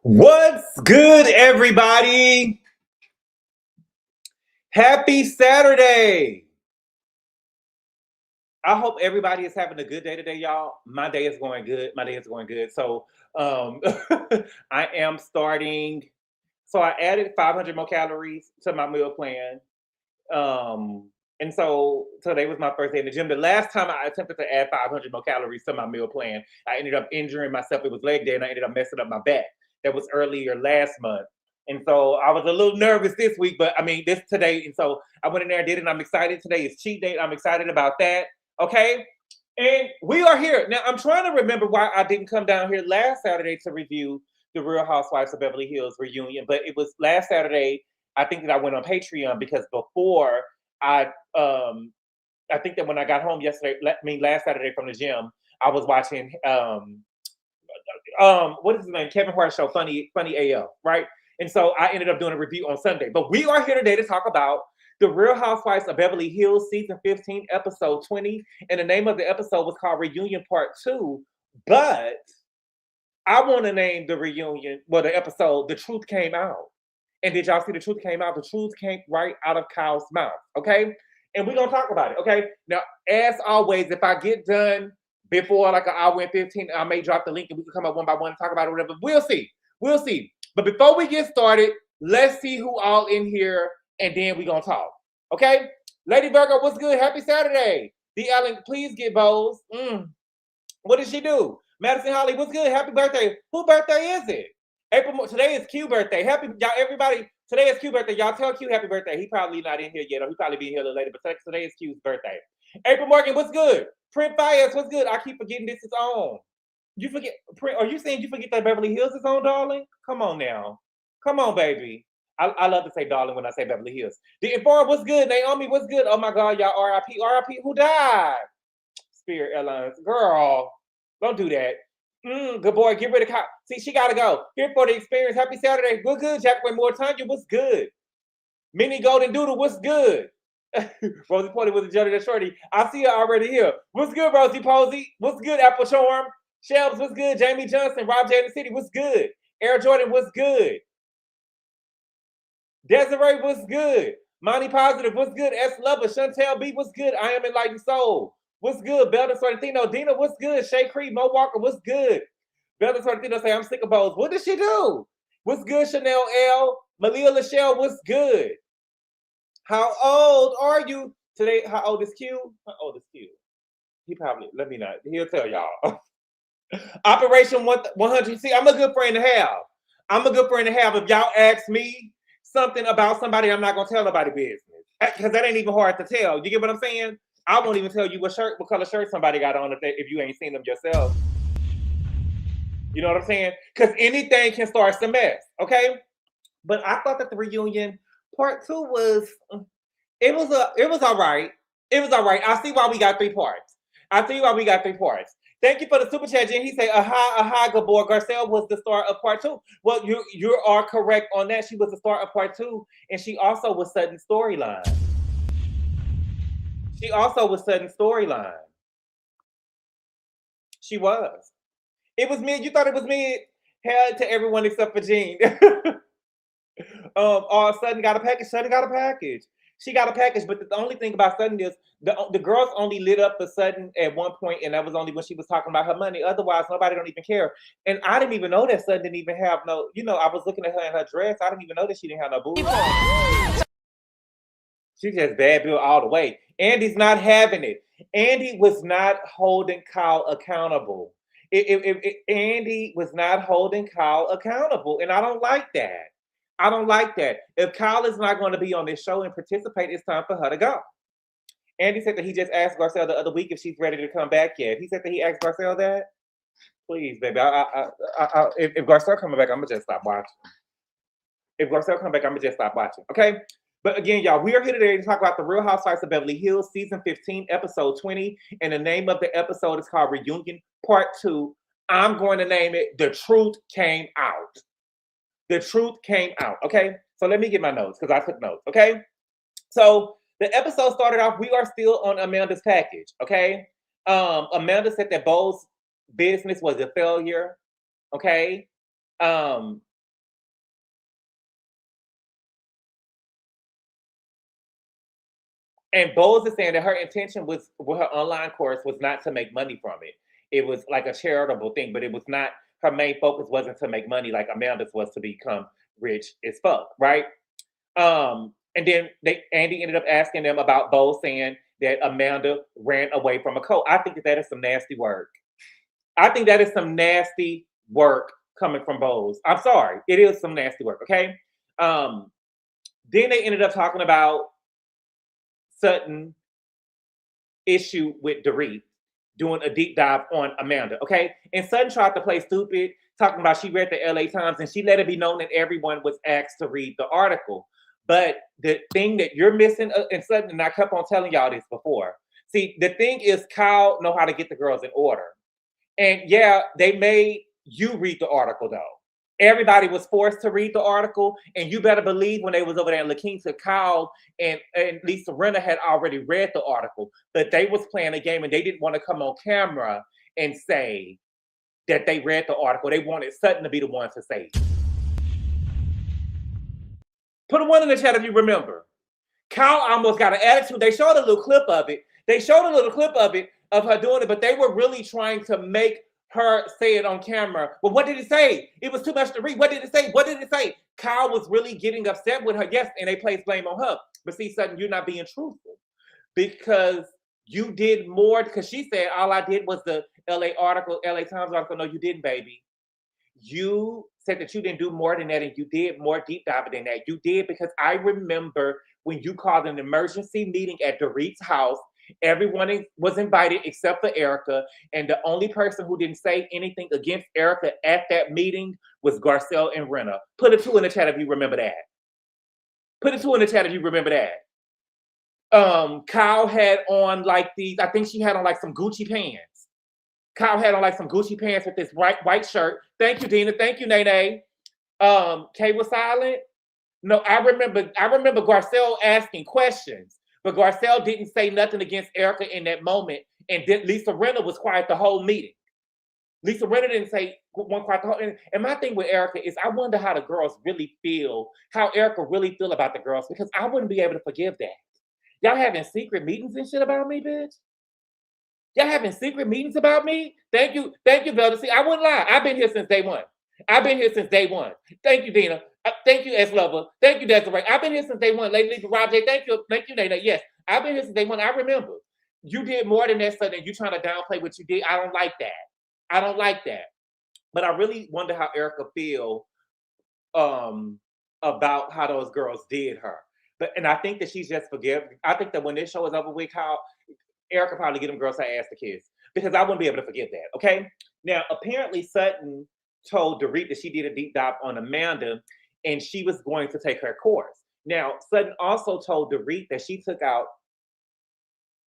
What's good, everybody? Happy Saturday. I hope everybody is having a good day today, y'all. My day is going good. So, um, I am starting. So, I added 500 more calories to my meal plan. And so today was my first day in the gym. The last time I attempted to add 500 more calories to my meal plan, I ended up injuring myself. It was leg day, and I ended up messing up my back. That was earlier last month. And so I was a little nervous this week, but I mean, this today. And so I went in there and did it. And I'm excited. Today is cheat day. I'm excited about that. Okay. And we are here. Now, I'm trying to remember why I didn't come down here last Saturday to review the Real Housewives of Beverly Hills reunion, but it was last Saturday. I think that I went on Patreon because before I I think that when I got home yesterday, last Saturday from the gym, I was watching what is his name? Kevin Hart show, Funny AL, right? And so I ended up doing a review on Sunday. But we are here today to talk about the Real Housewives of Beverly Hills, season 15, episode 20. And the name of the episode was called Reunion Part 2. But I want to name the reunion, well, the episode, The Truth Came Out. And did y'all see the truth came out? The truth came right out of Kyle's mouth, okay? And we're gonna talk about it, okay? Now, as always, if I get done before like an hour and 15, I may drop the link and we can come up one by one and talk about it, whatever. We'll see. We'll see. But before we get started, let's see who all in here, and then we're gonna talk. Okay? Lady Virgo, what's good? Happy Saturday. D. Allen, please get bows. What did she do? Madison Holly, what's good? Happy birthday. Whose birthday is it? April, today is Q birthday. Happy, y'all, everybody, today is Q birthday. Y'all tell Q happy birthday. He probably not in here yet, or he probably be here a little later, but today is Q's birthday. April Morgan, what's good? Print Fires, what's good? I keep forgetting this is on. You forget, Print, are you saying you forget that Beverly Hills is on, darling? Come on now. Come on, baby. I love to say darling when I say Beverly Hills. The Inform, what's good? Naomi, what's good? Oh my God, y'all, RIP. RIP, who died? Spirit Airlines. Girl, don't do that. Good boy, get rid of cop. See, she gotta go. Here for the experience. Happy Saturday. Good, good. Jacqueline Moore Tanya, what's good? Mini Golden Doodle, what's good? Rosie Porter was a judge at Shorty. I see her already here. What's good, Rosie Posey? What's good, Apple Charm? Shelves, what's good? Jamie Johnson, Rob J in the City, what's good? Air Jordan, what's good? Desiree, what's good? Monty Positive, what's good? S Lover, Chantel B, what's good? I Am Enlightened Soul. What's good? Belda Sorrentino. Dina, what's good? Shay Creed, Mo Walker, what's good? Belda Sorrentino say, I'm sick of bows. What did she do? What's good, Chanel L? Malia Lachelle, what's good? How old are you? Today, how old is Q? How old is Q? He probably, let me know. He'll tell y'all. Operation 100. See, I'm a good friend to have. I'm a good friend to have. If y'all ask me something about somebody, I'm not going to tell nobody business. Because that ain't even hard to tell. You get what I'm saying? I won't even tell you what color shirt somebody got on if you ain't seen them yourself. You know what I'm saying? Because anything can start some mess, okay? But I thought that the reunion part 2 was it was all right. It was all right. I see why we got 3 parts. Thank you for the super chat, Jen. He said, aha, Gabor. Garcelle was the star of part 2. Well, you are correct on that. She was the star of part 2, and she also was Sutton's storyline. She was. It was mid. You thought it was mid? Hell to everyone except for Jean. Sutton got a package. She got a package, but the only thing about Sutton is the girls only lit up for Sutton at one point, and that was only when she was talking about her money. Otherwise, nobody don't even care. And I didn't even know that Sutton didn't even have no, I was looking at her in her dress. I didn't even know that she didn't have no boobs. She just bad bill all the way. Andy's not having it. Andy was not holding Kyle accountable. Andy was not holding Kyle accountable, and I don't like that. If Kyle is not going to be on this show and participate, it's time for her to go. Andy said that he just asked Garcelle the other week if she's ready to come back yet. He said that he asked Garcelle that. Please, baby. If Garcelle coming back, I'm gonna just stop watching. Okay. But again, y'all, we are here today to talk about the Real Housewives of Beverly Hills, season 15, episode 20. And the name of the episode is called Reunion Part 2. I'm going to name it The Truth Came Out. The Truth Came Out. Okay. So let me get my notes because I took notes. Okay. So the episode started off, we are still on Amanda's package. Okay. Amanda said that Bo's business was a failure. Okay. And Bowles is saying that her intention was with her online course was not to make money from it. It was like a charitable thing, but it was not, her main focus wasn't to make money like Amanda's was to become rich as fuck, right? And then Andy ended up asking them about Bowles saying that Amanda ran away from a cult. I think that is some nasty work. I think that is some nasty work coming from Bowles. I'm sorry. It is some nasty work, okay? Then they ended up talking about Sutton issue with Dorit, doing a deep dive on Amanda, okay? And Sutton tried to play stupid, talking about she read the LA Times, and she let it be known that everyone was asked to read the article. But the thing that you're missing, and Sutton, and I kept on telling y'all this before, see, the thing is Kyle know how to get the girls in order. And yeah, they made you read the article though. Everybody was forced to read the article, and you better believe when they was over there in La Quinta, Kyle and Lisa Rinna had already read the article, but they was playing a game and they didn't want to come on camera and say that they read the article. They wanted Sutton to be the one to say it. Put a one in the chat if you remember. Kyle almost got an attitude. They showed a little clip of it. Of her doing it, but they were really trying to make her say it on camera. Well, what did it say? It was too much to read. What did it say? What did it say? Kyle was really getting upset with her. Yes, and they placed blame on her. But see, Sutton, you're not being truthful because you did more. Because she said all I did was the LA Times article. No, you didn't, baby. You said that you didn't do more than that, and you did more deep diving than that. You did because I remember when you called an emergency meeting at Dorit's house. Everyone was invited except for Erika, and the only person who didn't say anything against Erika at that meeting was Garcelle and Rinna. Put a 2 in the chat if you remember that. Put a 2 in the chat if you remember that. Kyle had on like these, I think she had on like some Gucci pants. Kyle had on like some Gucci pants with this white shirt. Thank you, Dina. Thank you, Nene. Kay was silent. No, I remember Garcelle asking questions. But Garcelle didn't say nothing against Erika in that moment. And then Lisa Rinna was quiet the whole meeting. Lisa Rinna didn't say one quiet the whole. And my thing with Erika is I wonder how the girls really feel, how Erika really feel about the girls, because I wouldn't be able to forgive that. Y'all having secret meetings and shit about me, bitch? Y'all having secret meetings about me? Thank you, Velda. See, I wouldn't lie. I've been here since day one. Thank you, Dina. Thank you, S Lover. Thank you, Desiree. I've been here since day one. Lady RHOBH, thank you, Nana. Yes, I've been here since day one. I remember. You did more than that, Sutton. You trying to downplay what you did. I don't like that. But I really wonder how Erika feel about how those girls did her. And I think that she's just forgiving. I think that when this show is over with, how Erika probably get them girls her ass to kiss, because I wouldn't be able to forgive that. Okay. Now, apparently, Sutton told Dorit that she did a deep dive on Amanda, and she was going to take her course. Now, Sutton also told Dorit that she took out,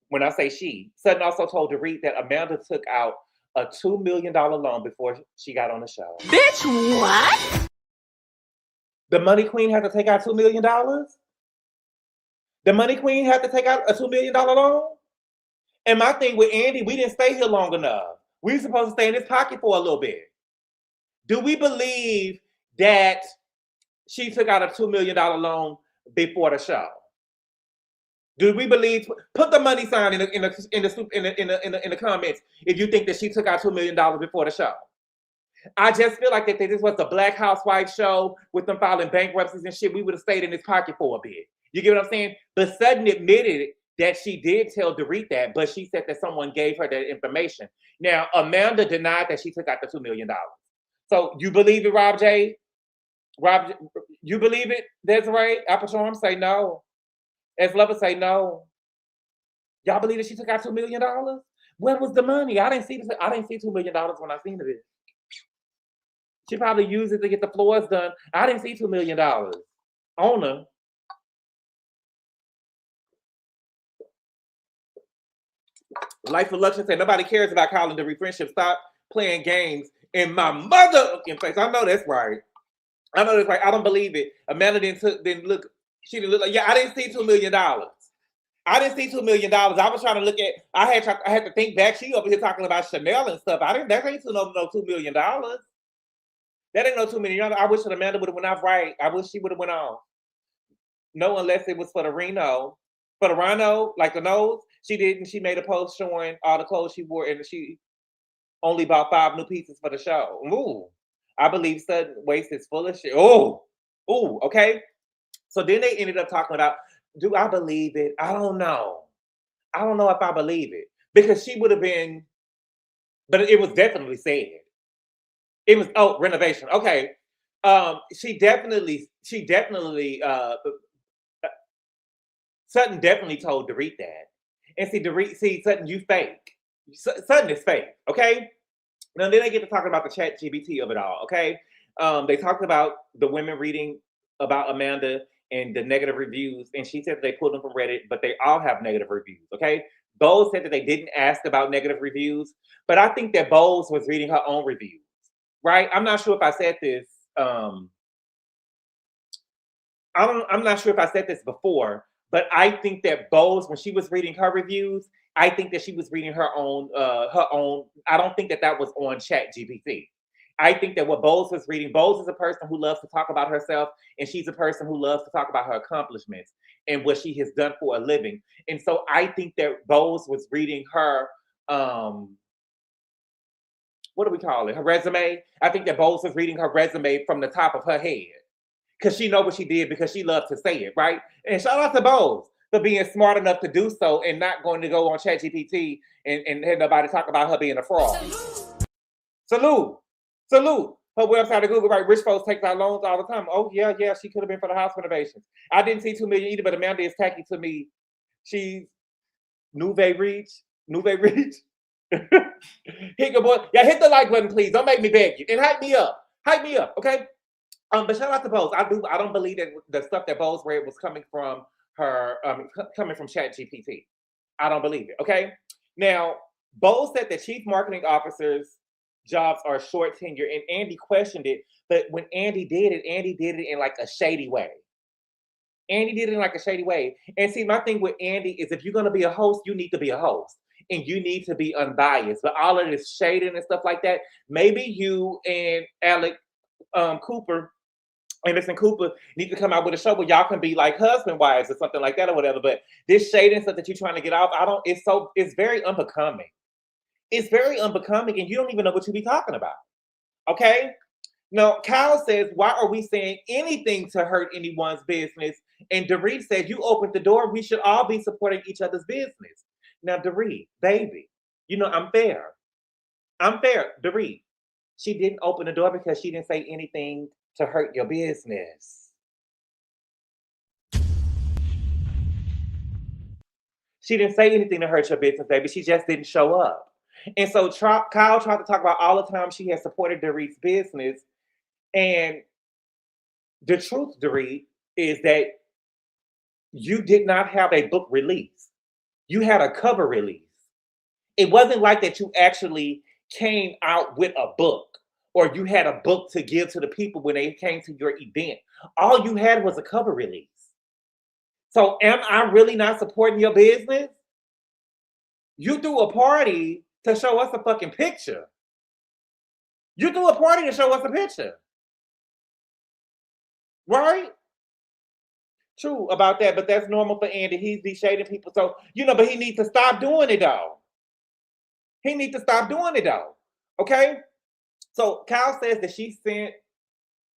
when I say she, Sutton also told Dorit that Amanda took out a $2 million loan before she got on the show. Bitch, what? The Money Queen had to take out $2 million? The Money Queen had to take out a $2 million loan? And my thing with Andy, we didn't stay here long enough. We were supposed to stay in his pocket for a little bit. Do we believe that she took out a $2 million loan before the show? Do we believe? Put the money sign in the comments if you think that she took out $2 million before the show. I just feel like that this was the Black Housewives show with them filing bankruptcies and shit. We would have stayed in his pocket for a bit. You get what I'm saying? But Sutton admitted that she did tell Dorit that, but she said that someone gave her that information. Now, Amanda denied that she took out the $2 million. So you believe it, Rob J? You believe it, Desiree? Apple Charm say no. S Lover say no. Y'all believe that she took out $2 million? Where was the money? I didn't see $2 million when I seen it. She probably used it to get the floors done. I didn't see $2 million. Owner. Life of Luxury said nobody cares about Kyle and Dorit friendship. Stop playing games in my mother-fucking face. I know that's right. I don't believe it. Amanda didn't look. She didn't look like. Yeah, I didn't see $2 million. I didn't see $2 million. I was trying to look at. I had to think back. She over here talking about Chanel and stuff. That ain't no $2 million. That ain't no $2 million. I wish that Amanda would have went off right. I wish she would have went on. No, unless it was for the Reno For the rhino, like the nose, she didn't. She made a post showing all the clothes she wore, and she only bought 5 new pieces for the show. Ooh, I believe Sutton waist is full of shit. Oh, ooh, okay. So then they ended up talking about, do I believe it? I don't know. I don't know if I believe it because she would have been, but it was definitely said. It was renovation. Okay. Sutton definitely told Dorit that. And see, Dorit, Sutton, you fake. Sutton is fake, okay? Now then they get to talking about the chat GBT of it all, okay? They talked about the women reading about Amanda and the negative reviews, and she said that they pulled them from Reddit, but they all have negative reviews, okay? Bowles said that they didn't ask about negative reviews, but I think that Bowles was reading her own reviews, right? I'm not sure if I said this. I'm not sure if I said this before, but I think that Bowles, when she was reading her reviews, I think that she was reading her own. I don't think that that was on Chat GPT. I think that what Bowles was reading, Bowles is a person who loves to talk about herself, and she's a person who loves to talk about her accomplishments and what she has done for a living. And so I think that Bowles was reading her, what do we call it? Her resume. I think that Bowles was reading her resume from the top of her head because she know what she did because she loves to say it, right? And shout out to Bowles for being smart enough to do so and not going to go on ChatGPT and have nobody talk about her being a fraud. Salute. Her website at Google, right? Rich folks take out loans all the time. Oh, yeah, she could have been for the house renovations. I didn't see 2 million either, but Amanda is tacky to me. She's Nouvelle Reach. Hit your boy. Yeah, hit the like button, please. Don't make me beg you. And hype me up, okay? But shout out to Bowles. I don't believe that the stuff that Bowles read was coming from her, coming from Chat GPT. I don't believe it. Okay. Now, Bowles said that chief marketing officers' jobs are short tenure, and Andy questioned it. But when Andy did it in like a shady way. And see, my thing with Andy is if you're gonna be a host, you need to be a host. And you need to be unbiased. But all of this shading and stuff like that, maybe you and Anderson Cooper need to come out with a show where y'all can be like husband wives or something like that or whatever. But this shading stuff that you're trying to get off, it's very unbecoming. It's very unbecoming, and you don't even know what you be talking about. Okay? Now, Kyle says, why are we saying anything to hurt anyone's business? And Dorit says, you opened the door. We should all be supporting each other's business. Now, Dorit, baby, you know, I'm fair. Dorit, she didn't open the door because she didn't say anything to hurt your business. She didn't say anything to hurt your business, baby. She just didn't show up. And so Kyle tried to talk about all the time she has supported Dorit's business. And the truth, Dorit, is that you did not have a book release. You had a cover release. It wasn't like that you actually came out with a book or you had a book to give to the people when they came to your event. All you had was a cover release. So am I really not supporting your business? You threw a party to show us a fucking picture. You threw a party to show us a picture. Right? True about that, but that's normal for Andy. He's be shading people. So, you know, but he needs to stop doing it though. Okay? So Kyle says that she sent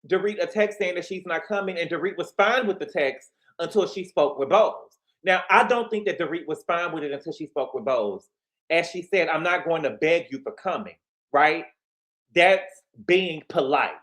Dorit a text saying that she's not coming, and Dorit was fine with the text until she spoke with Bowles. Now, I don't think that Dorit was fine with it until she spoke with Bowles. As she said, I'm not going to beg you for coming, right? That's being polite.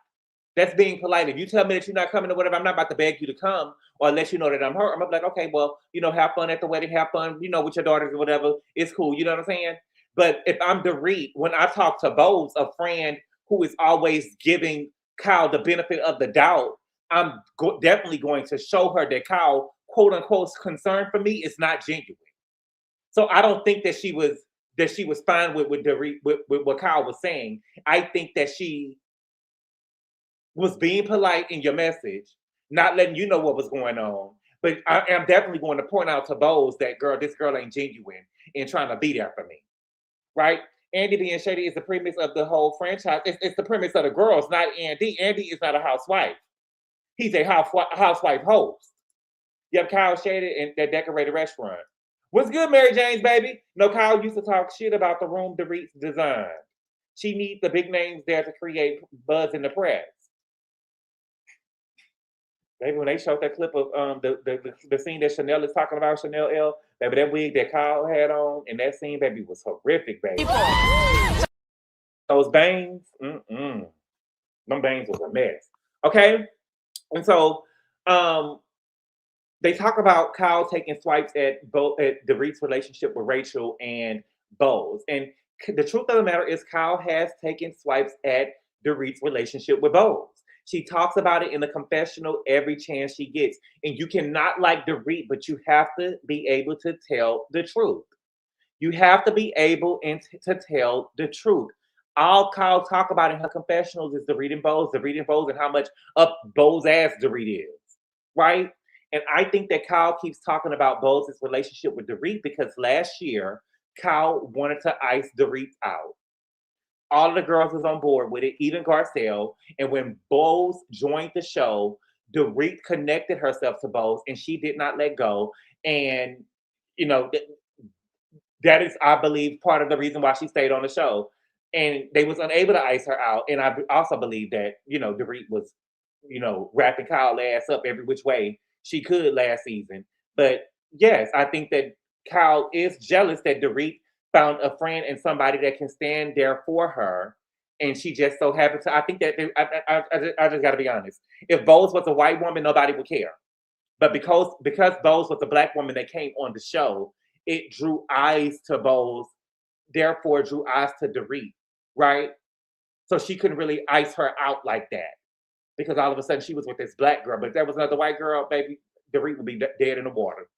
If you tell me that you're not coming or whatever, I'm not about to beg you to come or let you know that I'm hurt. I'm gonna be like, okay, well, you know, have fun at the wedding, have fun, you know, with your daughters or whatever. It's cool. You know what I'm saying? But if I'm Dorit, when I talk to Bowles, a friend who is always giving Kyle the benefit of the doubt, I'm definitely going to show her that Kyle, quote unquote, concern for me is not genuine. So I don't think that she was fine with Dorit, with what Kyle was saying. I think that she was being polite in your message, not letting you know what was going on. But I am definitely going to point out to Bowles that this girl ain't genuine and trying to be there for me, right? Andy being shady is the premise of the whole franchise. It's the premise of the girls, not Andy. Andy is not a housewife. He's a housewife host. Yep, Kyle shaded in that decorated restaurant. What's good, Mary Jane's baby? No, Kyle used to talk shit about the room Dorit designed. She needs the big names there to create buzz in the press. Baby, when they showed that clip of the scene that Chanel is talking about, Chanel L, baby, that wig that Kyle had on in that scene, baby, was horrific, baby. Those bangs, them bangs was a mess. Okay, and so they talk about Kyle taking swipes at Dorit's relationship with Rachel and Bose, and the truth of the matter is Kyle has taken swipes at Dorit's relationship with Bose. She talks about it in the confessional every chance she gets. And you cannot like Dorit, but you have to be able to tell the truth. You have to be able to tell the truth. All Kyle talk about in her confessionals is Dorit and Bose, and how much up Bose ass Dorit is, right? And I think that Kyle keeps talking about Bose's relationship with Dorit because last year, Kyle wanted to ice Dorit out. All of the girls was on board with it, even Garcelle. And when Bose joined the show, Dorit connected herself to Bose and she did not let go. And, you know, that is, I believe, part of the reason why she stayed on the show. And they was unable to ice her out. And I also believe that, you know, Dorit was, you know, wrapping Kyle's ass up every which way she could last season. But yes, I think that Kyle is jealous that Dorit found a friend and somebody that can stand there for her, and she just so happened to. I think that I just got to be honest. If Bose was a white woman, nobody would care. But because Bose was a black woman that came on the show, it drew eyes to Bose, therefore drew eyes to Dorit, right? So she couldn't really ice her out like that because all of a sudden she was with this black girl. But if there was another white girl, baby, Dorit would be dead in the water.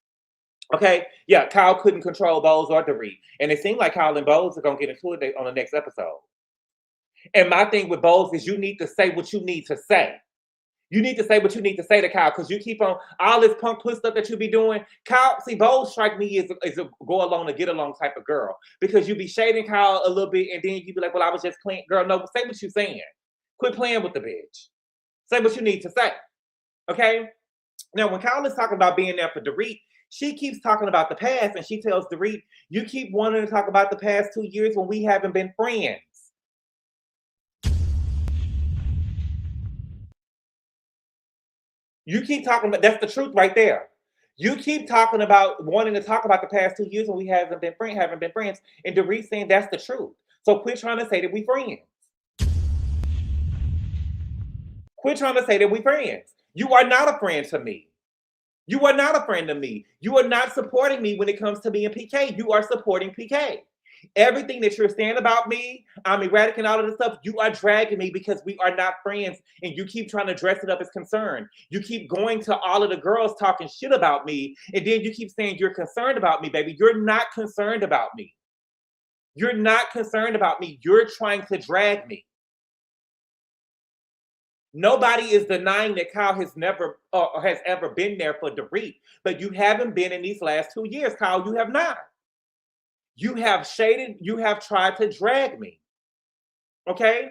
Okay, yeah, Kyle couldn't control Bose or Dorit. And it seemed like Kyle and Bose are going to get into it on the next episode. And my thing with Bose is you need to say what you need to say. You need to say what you need to say to Kyle because you keep on all this punk puss stuff that you be doing. Kyle, see, Bose strike me as a go along to get along type of girl because you be shading Kyle a little bit and then you be like, well, I was just playing. Girl, no, say what you're saying. Quit playing with the bitch. Say what you need to say. Okay? Now, when Kyle is talking about being there for Dorit, she keeps talking about the past and she tells Dorit, you keep wanting to talk about the past 2 years when we haven't been friends. You keep talking about, that's the truth right there. You keep talking about wanting to talk about the past 2 years when we haven't been friends, and Dorit saying that's the truth. So quit trying to say that we friends. Quit trying to say that we friends. You are not a friend to me. You are not a friend to me. You are not supporting me when it comes to me and PK. You are supporting PK. Everything that you're saying about me, I'm erratic and all of this stuff, you are dragging me because we are not friends and you keep trying to dress it up as concern. You keep going to all of the girls talking shit about me and then you keep saying you're concerned about me, baby. You're not concerned about me. You're not concerned about me. You're trying to drag me. Nobody is denying that Kyle has ever been there for Dorit, but you haven't been in these last 2 years, Kyle. You have not. You have shaded, you have tried to drag me. Okay?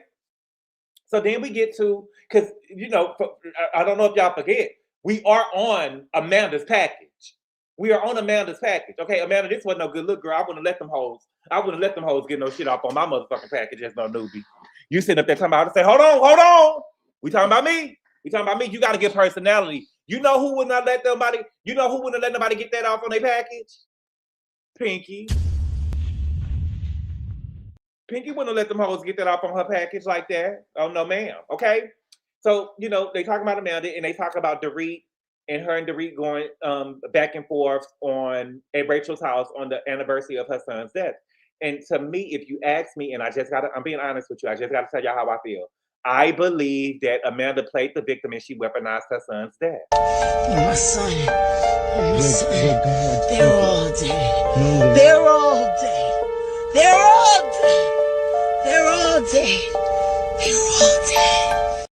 So then we get to, because, you know, I don't know if y'all forget, we are on Amanda's package. We are on Amanda's package. Okay, Amanda, this wasn't no good look, girl. I wouldn't let them hoes get no shit off on my motherfucking package as no newbie. You sitting up there talking about, I say, hold on. We talking about me. You got to get personality. You know who would not let nobody, get that off on their package? Pinky. Pinky wouldn't let them hoes get that off on her package like that. Oh, no, ma'am. Okay? So, you know, they talk about Amanda and they talk about Dorit and her and Dorit going back and forth at Rachel's house on the anniversary of her son's death. And to me, if you ask me, and I'm being honest with you, I just got to tell y'all how I feel. I believe that Amanda played the victim and she weaponized her son's death. My son. They're all dead. They're all dead. They're all dead. They're all dead. They're all dead.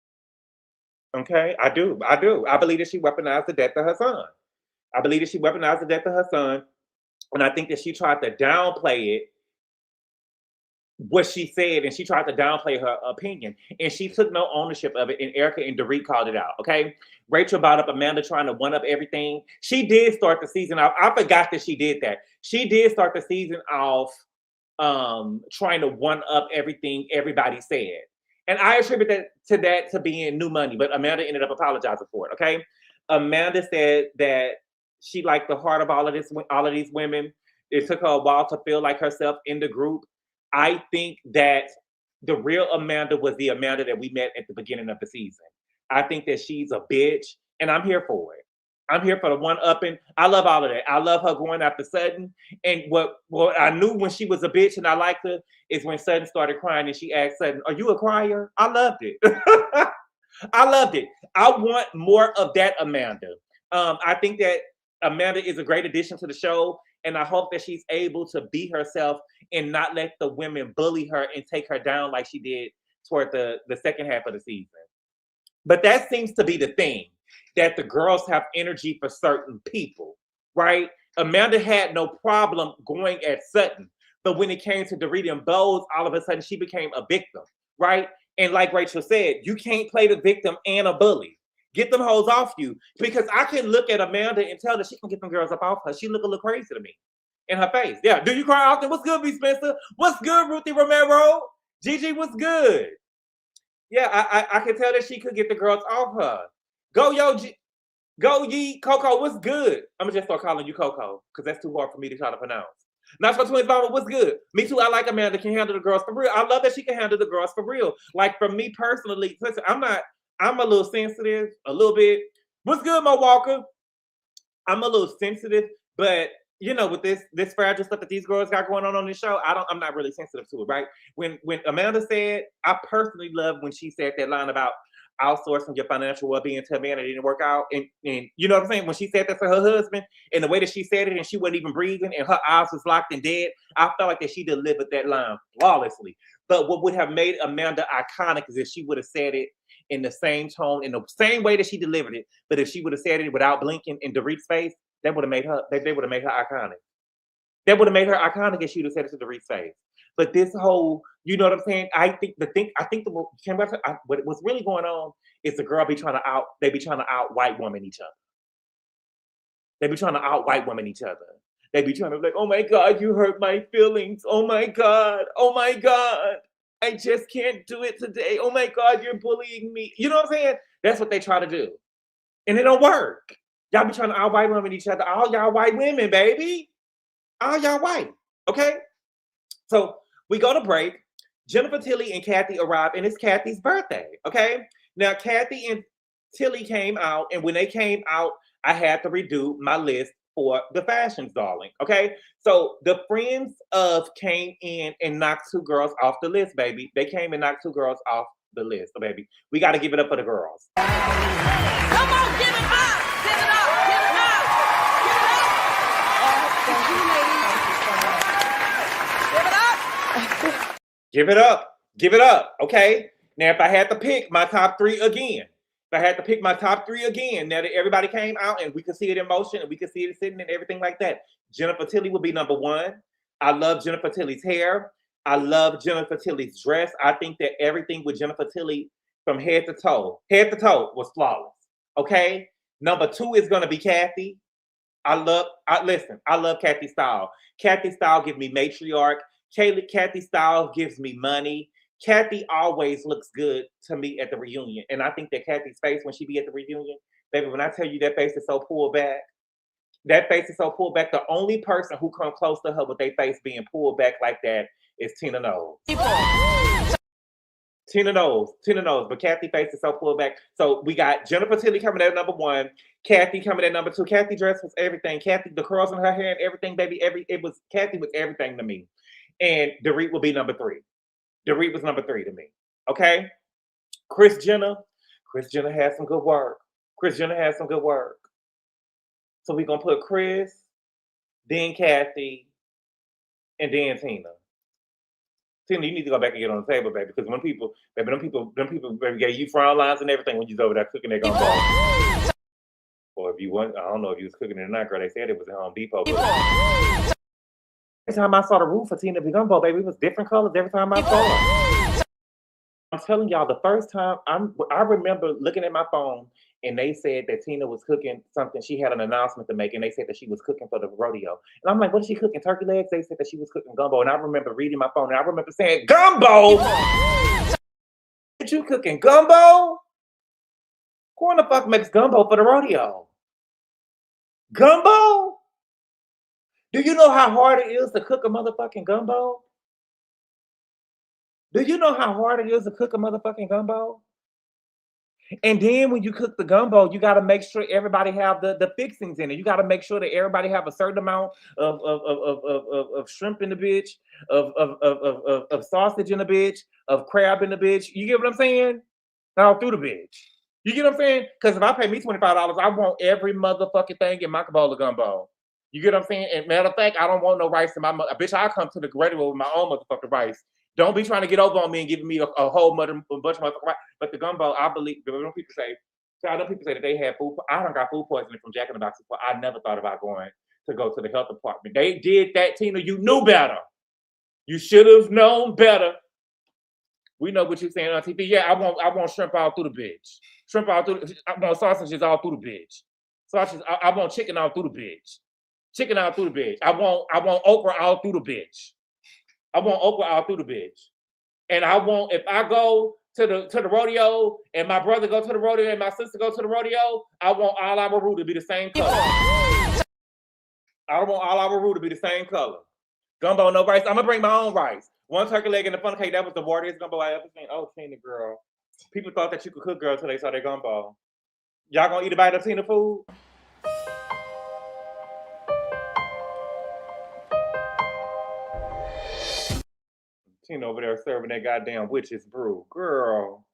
Okay, I do. I believe that she weaponized the death of her son. And I think that she tried to downplay it what she said, and she tried to downplay her opinion, and she took no ownership of it, and Erika and Dorit called it out, okay? Rachel brought up Amanda trying to one-up everything. She did start the season off. I forgot that she did that. She did start the season off trying to one-up everything everybody said. And I attribute that to being new money, but Amanda ended up apologizing for it, okay? Amanda said that she liked the heart of all of these women. It took her a while to feel like herself in the group. I think that the real Amanda was the Amanda that we met at the beginning of the season. I think that she's a bitch, and I'm here for it. I'm here for the one-upping. I love all of that. I love her going after Sutton. And what I knew when she was a bitch and I liked her is when Sutton started crying and she asked Sutton, "Are you a crier?" I loved it. I loved it. I want more of that Amanda. I think that Amanda is a great addition to the show, and I hope that she's able to be herself and not let the women bully her and take her down like she did toward the second half of the season. But that seems to be the thing, that the girls have energy for certain people, right? Amanda had no problem going at Sutton, but when it came to Dorit and Bowles, all of a sudden she became a victim, right? And like Rachel said, you can't play the victim and a bully. Get them hoes off you, because I can look at Amanda and tell that she can get them girls up off her. She look a little crazy to me in her face. Yeah, do you cry often? What's good, B. Spencer? What's good, Ruthie Romero? Gigi, what's good? Yeah, I can tell that she could get the girls off her. Go Yee, Coco, what's good? I'm gonna just start calling you Coco, because that's too hard for me to try to pronounce. Knoxville Twins Mama, what's good? Me too, I like Amanda can handle the girls for real. I love that she can handle the girls for real. Like, for me personally, listen, I'm a little sensitive, a little bit. What's good, Mo Walker? I'm a little sensitive, but you know, with this fragile stuff that these girls got going on this show, I'm not really sensitive to it, right? When Amanda said, I personally love when she said that line about outsourcing your financial well-being to a man that didn't work out, and you know what I'm saying? When she said that to her husband, and the way that she said it, and she wasn't even breathing, and her eyes was locked and dead, I felt like that she delivered that line flawlessly. But what would have made Amanda iconic is if she would have said it in the same tone, in the same way that she delivered it, but if she would have said it without blinking in Dorit's face, that would have made her. They would have made her iconic. That would have made her iconic if she would have said it to Dorit's face. But this whole, you know what I'm saying? I think what's really going on is the girl be trying to out white woman each other. They be trying to out white woman each other. They be trying to be like, oh my God, you hurt my feelings. Oh my God. Oh my God. I just can't do it today. Oh my God, you're bullying me. You know what I'm saying? That's what they try to do. And it don't work. Y'all be trying to out white women each other. All y'all white women, baby. All y'all white. Okay? So we go to break. Jennifer Tilly and Kathy arrive, and it's Kathy's birthday. Okay? Now, Kathy and Tilly came out, and when they came out, I had to redo my list for the fashions, darling. Okay? So the friends of came in and knocked two girls off the list, baby. They came and knocked two girls off the list. So, baby, we got to give it up for the girls. Come on, give it up! Give it up! Give it up! Give it up. Give it up. Okay. Now, if I had to pick my top three again, now that everybody came out and we could see it in motion and we could see it sitting and everything like that, Jennifer Tilly would be number one. I love Jennifer Tilly's hair. I love Jennifer Tilly's dress. I think that everything with Jennifer Tilly from head to toe was flawless. Okay. Number two is going to be Kathy. I love Kathy's style. Kathy's style gives me matriarch. Kathy's style gives me money. Kathy always looks good to me at the reunion. And I think that Kathy's face when she be at the reunion, baby, when I tell you that face is so pulled back, the only person who come close to her with their face being pulled back like that is Tina Knowles. Tina Knowles, but Kathy's face is so pulled back. So we got Jennifer Tilly coming at number one, Kathy coming at number two. Kathy dress was everything. Kathy, the curls in her hair and everything, baby, Kathy was everything to me. And Dorit will be number three. Dorit was number three to me. Okay? Kris Jenner had some good work. So we're gonna put Kris, then Kathy, and then Tina. Tina, you need to go back and get on the table, baby, because them people baby, gave you frown lines and everything when you was over there cooking their gumbo. Or if you want, I don't know if you was cooking it or not, girl. They said it was at Home Depot. Every time I saw the roof for Tina B. Gumbo, baby, it was different colors every time I saw it. I'm telling y'all, the first time I remember looking at my phone and they said that Tina was cooking something. She had an announcement to make, and they said that she was cooking for the rodeo. And I'm like, what is she cooking? Turkey legs? They said that she was cooking gumbo. And I remember reading my phone, and I remember saying, gumbo? Did you cooking gumbo? Who in the fuck makes gumbo for the rodeo? Gumbo? Do you know how hard it is to cook a motherfucking gumbo? Do you know how hard it is to cook a motherfucking gumbo? And then when you cook the gumbo, you got to make sure everybody have the fixings in it. You got to make sure that everybody have a certain amount of shrimp in the bitch, of sausage in the bitch, of crab in the bitch. You get what I'm saying? All through the bitch. You get what I'm saying? Because if I pay me $25, I want every motherfucking thing in my bowl of gumbo. You get what I'm saying? And matter of fact, I don't want no rice in my bitch. I come to the radio with my own motherfucking rice. Don't be trying to get over on me and giving me a whole bunch of motherfucking rice. But the gumbo, I believe, when people say that they had food. I don't got food poisoning from Jack in the Box before. I never thought about going to go to the health department. They did that, Tina. You knew better. You should have known better. We know what you're saying on TV. Yeah, I want shrimp all through the bitch. Shrimp all through. I want sausages all through the bitch. Sausages. I want chicken all through the bitch. Chicken all through the bitch. I want okra all through the bitch. I want okra all through the bitch. And I want, if I go to the rodeo and my brother go to the rodeo and my sister go to the rodeo, I want all our roux to be the same color. I don't want all our roux to be the same color. Gumbo, no rice. I'm gonna bring my own rice. One turkey leg and a funnel cake. That was the wartiest gumbo I ever seen. Oh, Tina, girl. People thought that you could cook, girl, until they saw their gumbo. Y'all gonna eat a bite of Tina food? Tina over there serving that goddamn witch's brew. Girl.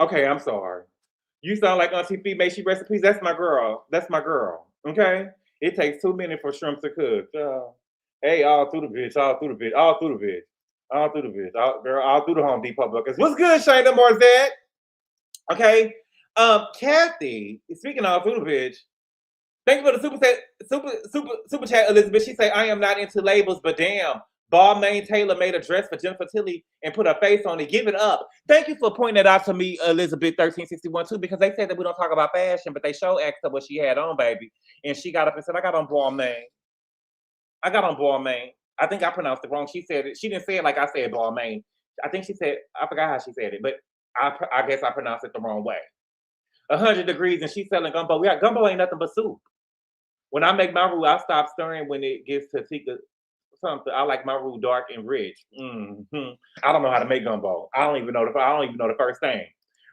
Okay, I'm sorry. You sound like Auntie Fee, may she recipes. That's my girl. That's my girl. Okay? It takes 2 minutes for shrimp to cook. Hey, all through the bitch, all through the bitch, all through the bitch, all through the bitch, all through the Home Depot buckets. What's good, Shayna Morzette? Okay. Kathy, speaking all through the bitch, thank you for the super chat, Elizabeth. She say, I am not into labels, but damn. Balmain Taylor made a dress for Jennifer Tilly and put her face on it. Give it up. Thank you for pointing that out to me, Elizabeth 1361 too, because they said that we don't talk about fashion, but they show asked her what she had on, baby. And she got up and said, I got on Balmain. I got on Balmain. I think I pronounced it wrong. She said it. She didn't say it like I said Balmain. I think she said, I forgot how she said it, but I guess I pronounced it the wrong way. 100 degrees and she's selling gumbo. Gumbo ain't nothing but soup. When I make my roux, I stop stirring when it gets to Tika something. I like my roux dark and rich. I don't know how to make gumbo. I don't even know the first thing.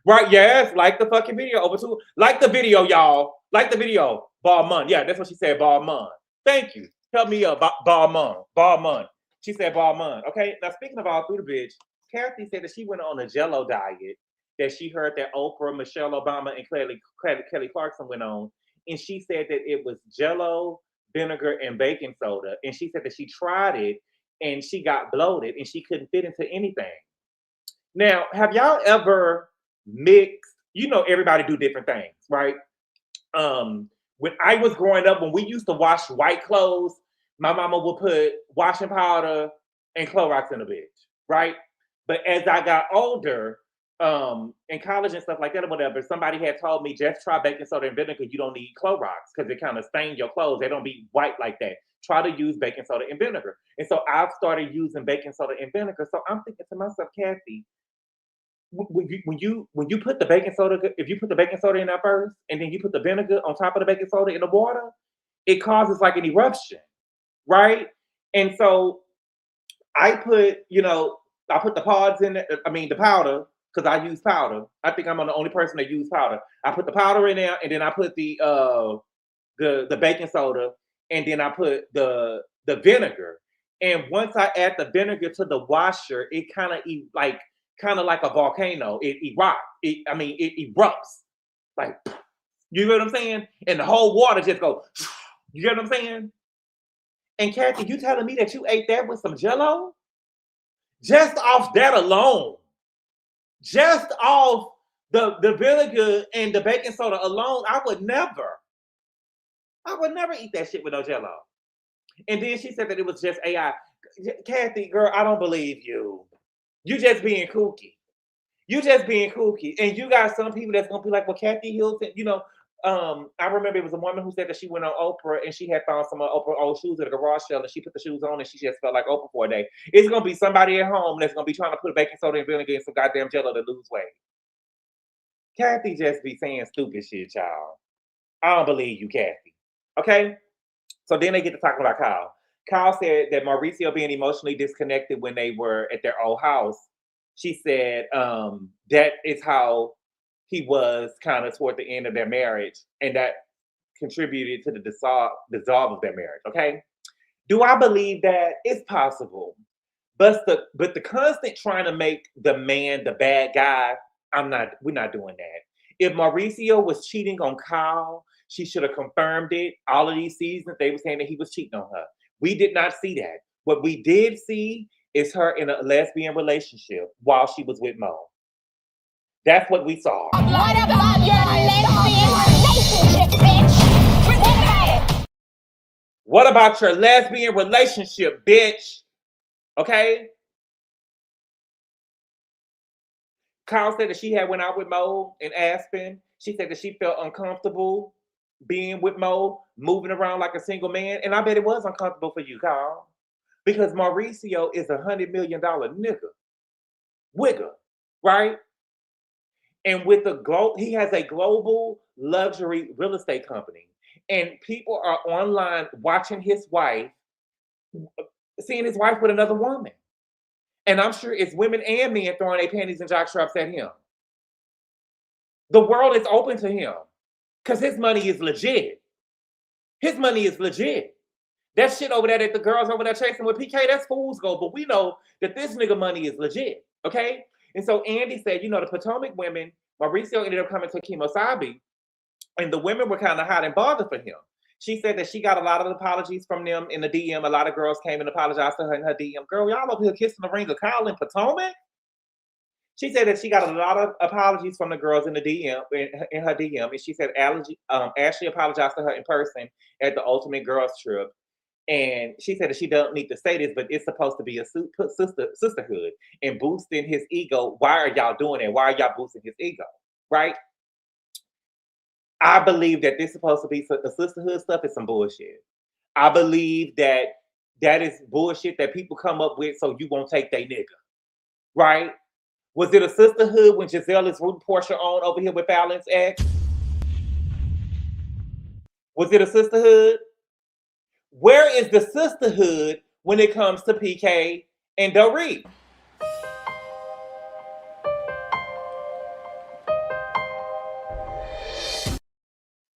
Right? Yes. Like the fucking video over to. Like the video, y'all. Like the video. Balmain. Yeah, that's what she said. Balmain. Thank you. Help me up. Balmain. Balmain. She said Balmain. Okay. Now speaking of all through the bitch, Kathy said that she went on a Jello diet. That she heard that Oprah, Michelle Obama, and Kelly Clarkson went on, and she said that it was Jello, vinegar, and baking soda. And she said that she tried it and she got bloated and she couldn't fit into anything. Now, have y'all ever mixed? You know, everybody do different things, right? When I was growing up, when we used to wash white clothes, my mama would put washing powder and Clorox in a bitch, right? But as I got older, in college and stuff like that or whatever, somebody had told me just try baking soda and vinegar. You don't need Clorox because it kind of stain your clothes. They don't be white like that. Try to use baking soda and vinegar. And so I've started using baking soda and vinegar. So I'm thinking to myself, Kathy, when you put the baking soda, if you put the baking soda in there first and then you put the vinegar on top of the baking soda in the water, it causes like an eruption, right? And so I put the pods in there, the powder, because I use powder. I think I'm the only person that use powder. I put the powder in there, and then I put the baking soda, and then I put the vinegar. And once I add the vinegar to the washer, it kind of like a volcano. It erupts. Like, you know what I'm saying? And the whole water just goes. You get what I'm saying? And Kathy, you telling me that you ate that with some Jello? Just off that alone. Just off the vinegar and the baking soda alone, I would never eat that shit with no Jello. And then she said that it was just AI. Kathy, girl, I don't believe you. You just being kooky. You just being kooky. And you got some people that's gonna be like, well, Kathy Hilton, I remember it was a woman who said that she went on Oprah and she had found some of Oprah old shoes at a garage sale and she put the shoes on and she just felt like Oprah for a day. It's gonna be somebody at home that's gonna be trying to put baking soda and vinegar and some goddamn jello to lose weight. Kathy just be saying stupid shit, y'all. I don't believe you, Kathy. Okay? So then they get to talking about Kyle. Kyle said that Mauricio being emotionally disconnected when they were at their old house. She said that is how he was kind of toward the end of their marriage, and that contributed to the dissolve of their marriage. Okay, do I believe that? It's possible, but the constant trying to make the man the bad guy, we're not doing that. If Mauricio was cheating on Kyle, she should have confirmed it. All of these seasons, they were saying that he was cheating on her. We did not see that. What we did see is her in a lesbian relationship while she was with Mo. That's what we saw. What about your lesbian relationship, bitch? What about your lesbian relationship, bitch? Okay? Kyle said that she had went out with Mo in Aspen. She said that she felt uncomfortable being with Mo, moving around like a single man. And I bet it was uncomfortable for you, Kyle. Because Mauricio is $100 million nigga. Wigger, right? And with he has a global luxury real estate company. And people are online watching his wife, seeing his wife with another woman. And I'm sure it's women and men throwing their panties and jockstraps at him. The world is open to him because his money is legit. His money is legit. That shit over there that the girls over there chasing with PK, that's fool's gold. But we know that this nigga money is legit, okay? And so Andy said, the Potomac women, Mauricio ended up coming to Kemosabe, and the women were kind of hot and bothered for him. She said that she got a lot of apologies from them in the DM. A lot of girls came and apologized to her in her DM. Girl, y'all over here kissing the ring of Kyle in Potomac? She said that she got a lot of apologies from the girls in the DM, in her DM. And she said Ashley apologized to her in person at the Ultimate Girls Trip. And she said that she don't need to say this, but it's supposed to be a sisterhood and boosting his ego. Why are y'all doing it? Why are y'all boosting his ego? Right? I believe that this is supposed to be a sisterhood stuff is some bullshit. I believe that is bullshit that people come up with so you won't take they nigga. Right? Was it a sisterhood when Giselle is rooting Portia on over here with Fallon's ex? Was it a sisterhood? Where is the sisterhood when it comes to PK and Dorit?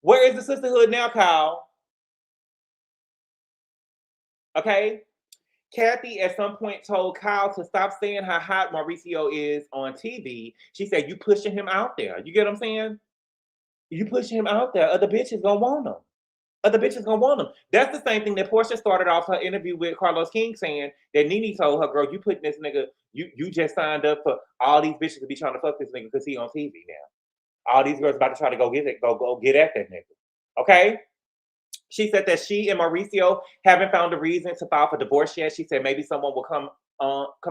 Where is the sisterhood now, Kyle? Okay. Kathy at some point told Kyle to stop saying how hot Mauricio is on TV. She said, you pushing him out there. You get what I'm saying? You pushing him out there. Other bitches gonna want him. Other bitches gonna want him. That's the same thing that Portia started off her interview with Carlos King saying that Nene told her, girl, you putting this nigga, you just signed up for all these bitches to be trying to fuck this nigga because he on TV now. All these girls about to try to go get at that nigga. Okay? She said that she and Mauricio haven't found a reason to file for divorce yet. She said maybe someone will come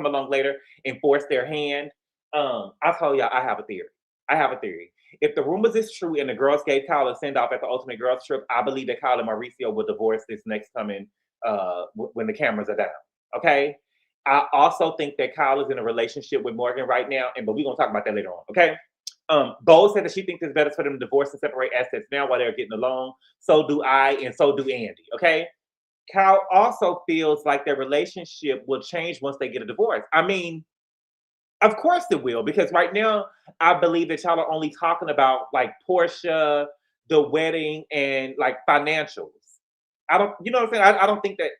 along later and force their hand. I told y'all I have a theory. If the rumors is true and the girls gave Kyle a send-off at the Ultimate Girls Trip, I believe that Kyle and Mauricio will divorce this next coming when the cameras are down. Okay? I also think that Kyle is in a relationship with Morgan right now, but we're gonna talk about that later on. Okay? Bo said that she thinks it's better for them to divorce and separate assets now while they're getting along. So do I, and so do Andy. Okay. Kyle also feels like their relationship will change once they get a divorce. I mean, of course it will, because right now I believe that y'all are only talking about like Portia, the wedding, and like financials. You know what I'm saying? I don't think that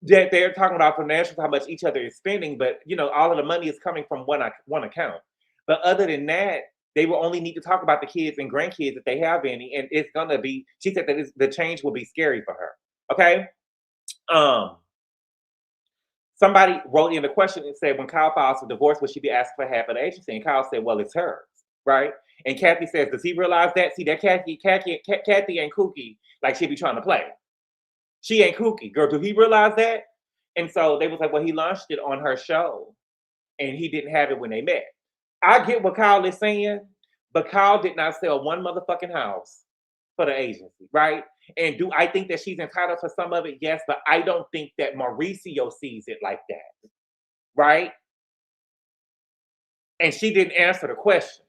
they're talking about financials, how much each other is spending, but all of the money is coming from one account. But other than that, they will only need to talk about the kids and grandkids if they have any. And it's going to be, she said that the change will be scary for her. Okay? Somebody wrote in the question and said, when Kyle files for divorce, will she be asked for half of the agency? And Kyle said, well, it's hers. Right? And Kathy says, does he realize that? See, that Kathy ain't kooky like she be trying to play. She ain't kooky. Girl, do he realize that? And so they was like, well, he launched it on her show and he didn't have it when they met. I get what Kyle is saying, but Kyle did not sell one motherfucking house for the agency, right? And do I think that she's entitled to some of it? Yes, but I don't think that Mauricio sees it like that, right? And she didn't answer the question.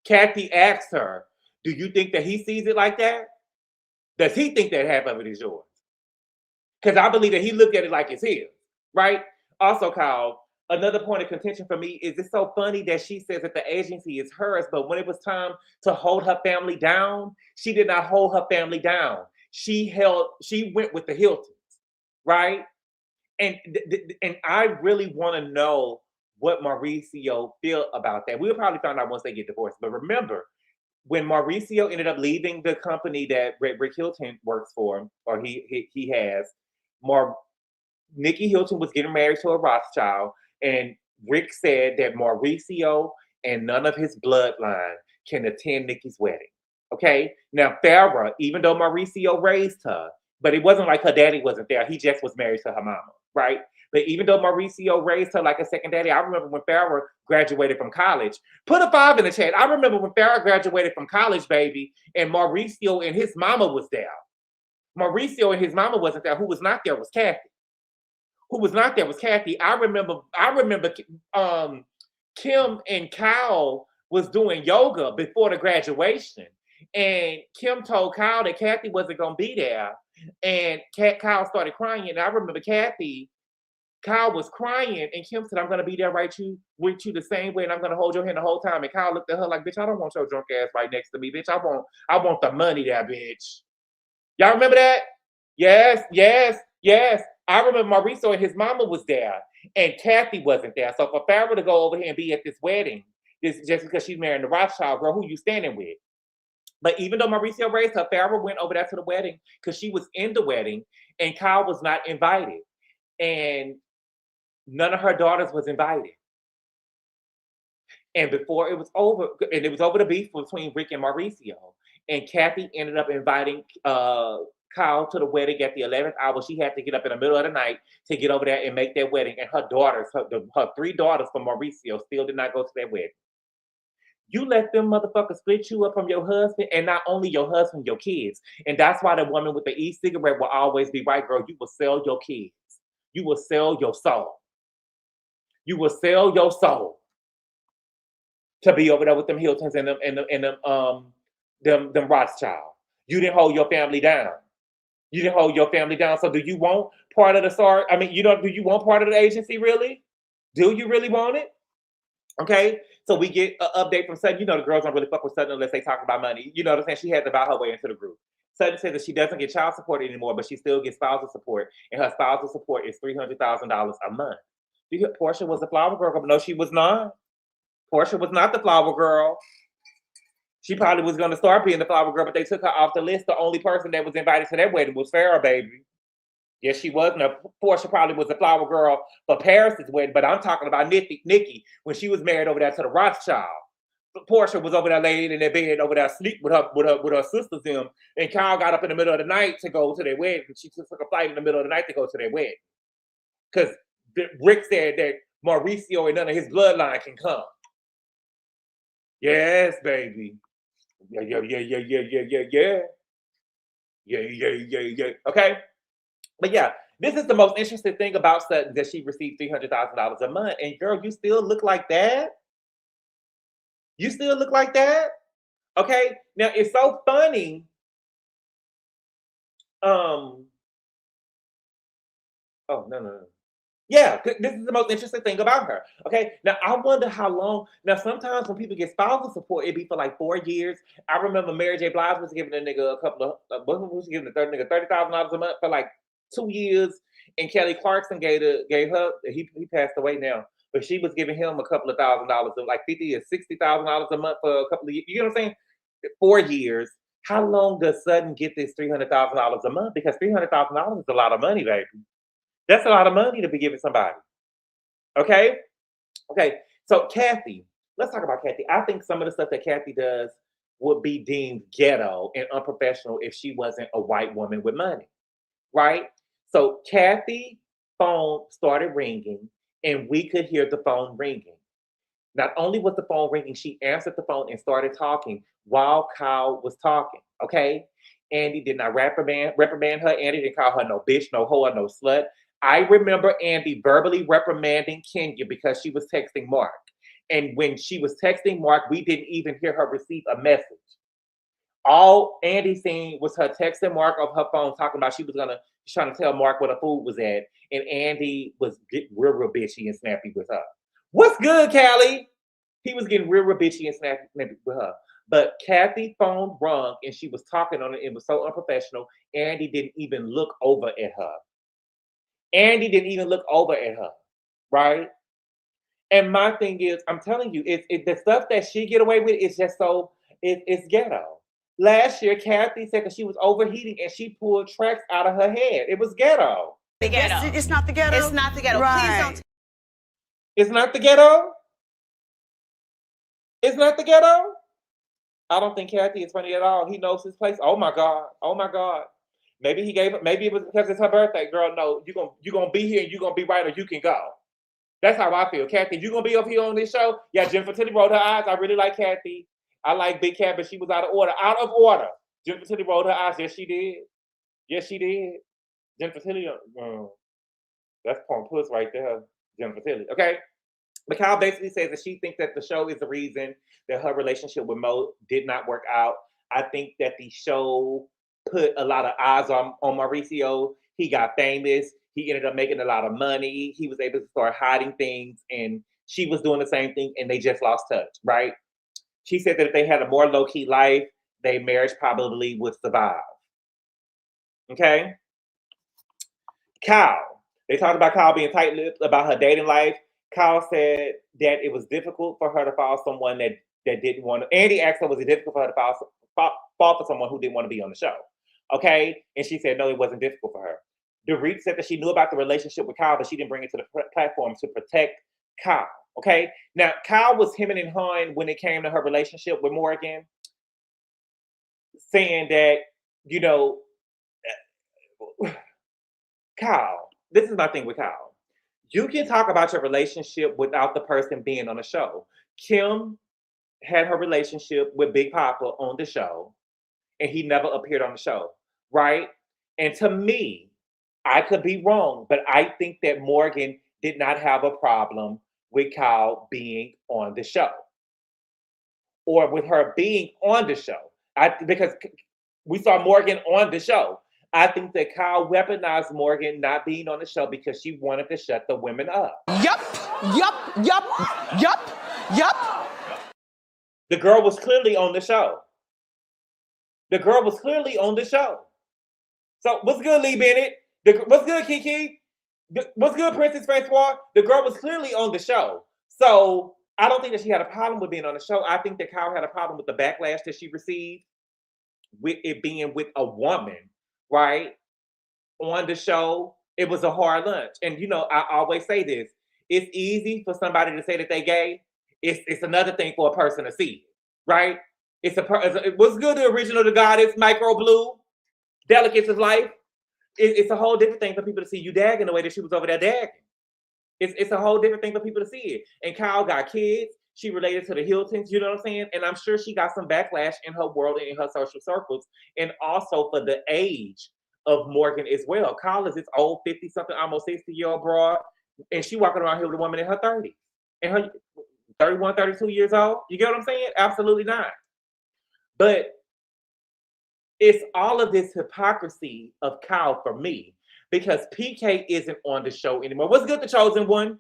Kathy asked her, do you think that he sees it like that? Does he think that half of it is yours? Because I believe that he looked at it like it's his, right? Also, Kyle, another point of contention for me is it's so funny that she says that the agency is hers, but when it was time to hold her family down, she did not hold her family down. She went with the Hiltons, right? And I really want to know what Mauricio feel about that. We'll probably find out once they get divorced. But remember, when Mauricio ended up leaving the company that Rick Hilton works for, or he has, Nikki Hilton was getting married to a Rothschild, and Rick said that Mauricio and none of his bloodline can attend Nikki's wedding. Okay? Now, Farrah, even though Mauricio raised her, but it wasn't like her daddy wasn't there. He just was married to her mama, right? But even though Mauricio raised her like a second daddy, I remember when Farrah graduated from college. Put a 5 in the chat. I remember when Farrah graduated from college, baby, and Mauricio and his mama was there. Mauricio and his mama wasn't there. Who was not there was Kathy. Who was not there was Kathy. I remember Kim and Kyle was doing yoga before the graduation. And Kim told Kyle that Kathy wasn't going to be there. And Kyle started crying. And I remember Kyle was crying. And Kim said, I'm going to be there with you the same way. And I'm going to hold your hand the whole time. And Kyle looked at her like, bitch, I don't want your drunk ass right next to me, bitch. I want the money there, bitch. Y'all remember that? Yes. I remember Mauricio and his mama was there. And Kathy wasn't there. So for Farrah to go over here and be at this wedding, this is just because she's marrying the Rothschild girl, who you standing with? But even though Mauricio raised her, Farrah went over there to the wedding because she was in the wedding and Kyle was not invited. And none of her daughters was invited. And before it was over, and it was over the beef between Rick and Mauricio. And Kathy ended up inviting Kyle to the wedding at the 11th hour. She had to get up in the middle of the night to get over there and make that wedding. And her daughters, her 3 daughters from Mauricio still did not go to that wedding. You let them motherfuckers split you up from your husband, and not only your husband, your kids. And that's why the woman with the e-cigarette will always be right, girl. You will sell your kids. You will sell your soul. You will sell your soul to be over there with them Hiltons and them Rothschild. You didn't hold your family down. You didn't hold your family down. So do you want part of the SAR? I mean, do you want part of the agency really? Do you really want it? Okay, so we get an update from Sutton. You know the girls don't really fuck with Sutton unless they talk about money. You know what I'm saying? She had to buy her way into the group. Sutton says that she doesn't get child support anymore, but she still gets spousal support, and her spousal support is $300,000 a month. Portia was the flower girl, but no, she was not. Portia was not the flower girl. She probably was going to start being the flower girl, but they took her off the list. The only person that was invited to that wedding was Farrah, baby. Yes, she was. Now, Portia probably was the flower girl for Paris's wedding, but I'm talking about Nikki when she was married over there to the Rothschild. Portia was over there laying in their bed over there asleep with her sisters in, and Kyle got up in the middle of the night to go to their wedding. She took a flight in the middle of the night to go to their wedding because Rick said that Mauricio and none of his bloodline can come. Yes, baby. Yeah. Okay. But yeah, this is the most interesting thing about Sutton, that she received $300,000 a month. And girl, you still look like that? You still look like that? Okay. Now it's so funny. Oh, no. Yeah, this is the most interesting thing about her. Okay. Now I wonder how long. Now, sometimes when people get spousal support, it'd be for like 4 years. I remember Mary J. Blige was giving a nigga was giving the nigga $30,000 a month for like 2 years, and Kelly Clarkson gave her. He passed away now, but she was giving him a couple of $1,000s, like $50,000 or $60,000 a month for a couple of years. You know what I'm saying? 4 years. How long does Sutton get this $300,000 a month? Because $300,000 is a lot of money, baby. That's a lot of money to be giving somebody. Okay. So Kathy, let's talk about Kathy. I think some of the stuff that Kathy does would be deemed ghetto and unprofessional if she wasn't a white woman with money, right? So Kathy phone started ringing, and we could hear the phone ringing. Not only was the phone ringing, she answered the phone and started talking while Kyle was talking. Okay. Andy did not reprimand her. Andy didn't call her no bitch, no whore, no slut. I remember Andy verbally reprimanding Kenya because she was texting Mark. And when she was texting Mark, we didn't even hear her receive a message. All Andy seen was her texting Mark off her phone, talking about she's trying to tell Mark where the food was at. And Andy was getting real bitchy and snappy with her. What's good, Callie? He was getting real bitchy and snappy with her. But Kathy's phone rung and she was talking on it. It was so unprofessional. Andy didn't even look over at her. Andy didn't even look over at her, right? And my thing is, I'm telling you, the stuff that she get away with is just so, it's ghetto. Last year, Kathy said that she was overheating and she pulled tracks out of her head. It was ghetto. The ghetto. It's not the ghetto? It's not the ghetto. Right. Please don't. It's not the ghetto? It's not the ghetto? I don't think Kathy is funny at all. He knows his place. Oh my God. Oh my God. Maybe it was because it's her birthday. Girl, no, you're gonna be here and you're gonna be right or you can go. That's how I feel. Kathy, you gonna be up here on this show? Yeah, Jennifer Tilly rolled her eyes. I really like Kathy. I like Big Cat, but she was out of order. Out of order. Jennifer Tilly rolled her eyes. Yes, she did. Yes, she did. Jennifer Tilly, that's Punk Puss right there. Jennifer Tilly. Okay. Mikal basically says that she thinks that the show is the reason that her relationship with Mo did not work out. I think that the show put a lot of eyes on Mauricio. He got famous. He ended up making a lot of money. He was able to start hiding things, and she was doing the same thing, and they just lost touch, right? She said that if they had a more low-key life, their marriage probably would survive. Okay? Kyle. They talked about Kyle being tight-lipped about her dating life. Kyle said that it was difficult for her to follow someone that didn't want to. Andy asked her, was it difficult for her to fall for someone who didn't want to be on the show? Okay? And she said, no, it wasn't difficult for her. Dorit said that she knew about the relationship with Kyle, but she didn't bring it to the platform to protect Kyle. Okay? Now, Kyle was hemming and hawing when it came to her relationship with Morgan, saying that, Kyle, this is my thing with Kyle. You can talk about your relationship without the person being on the show. Kim had her relationship with Big Papa on the show, and he never appeared on the show, right? And to me, I could be wrong, but I think that Morgan did not have a problem with Kyle being on the show or with her being on the show. Because we saw Morgan on the show. I think that Kyle weaponized Morgan not being on the show because she wanted to shut the women up. Yup. The girl was clearly on the show. So what's good, Lee Bennett? What's good, Kiki? What's good, Princess Francois? The girl was clearly on the show. So I don't think that she had a problem with being on the show. I think that Kyle had a problem with the backlash that she received with it being with a woman, right? On the show, it was a hard lunch. And I always say this. It's easy for somebody to say that they gay. It's another thing for a person to see, right? What's good, the original, the goddess, Micro Blue, Delicates of Life. It's a whole different thing for people to see you dagging the way that she was over there dagging. It's a whole different thing for people to see it. And Kyle got kids. She related to the Hiltons, you know what I'm saying? And I'm sure she got some backlash in her world and in her social circles. And also for the age of Morgan as well. Kyle is this old 50-something, almost 60-year-old broad. And she walking around here with a woman in her 30s. And her 31, 32 years old. You get what I'm saying? Absolutely not. But it's all of this hypocrisy of Kyle for me. Because PK isn't on the show anymore. What's good, the chosen one?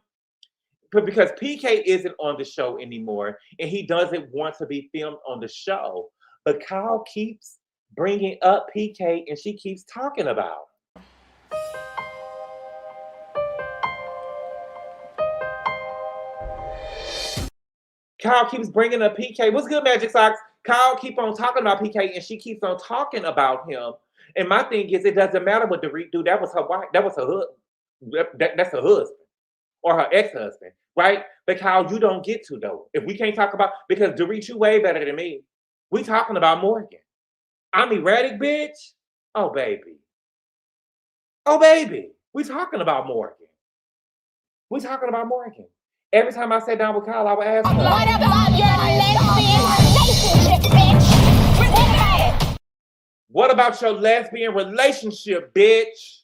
But because PK isn't on the show anymore, and he doesn't want to be filmed on the show, but Kyle keeps bringing up PK, and she keeps talking about him. Kyle keeps bringing up PK. What's good, Magic Socks? Kyle keep on talking about PK, and she keeps on talking about him. And my thing is, it doesn't matter what Dorit do. That was her wife. That was her husband. That's her husband or her ex-husband, right? But Kyle, you don't get to, though. If we can't talk about, because Dorit, you way better than me. We talking about Morgan. I'm erratic, bitch. Oh, baby. We talking about Morgan. We're talking about Morgan. Every time I sat down with Kyle, I would ask her, What about your lesbian relationship, bitch? What about it? what about your lesbian relationship, bitch?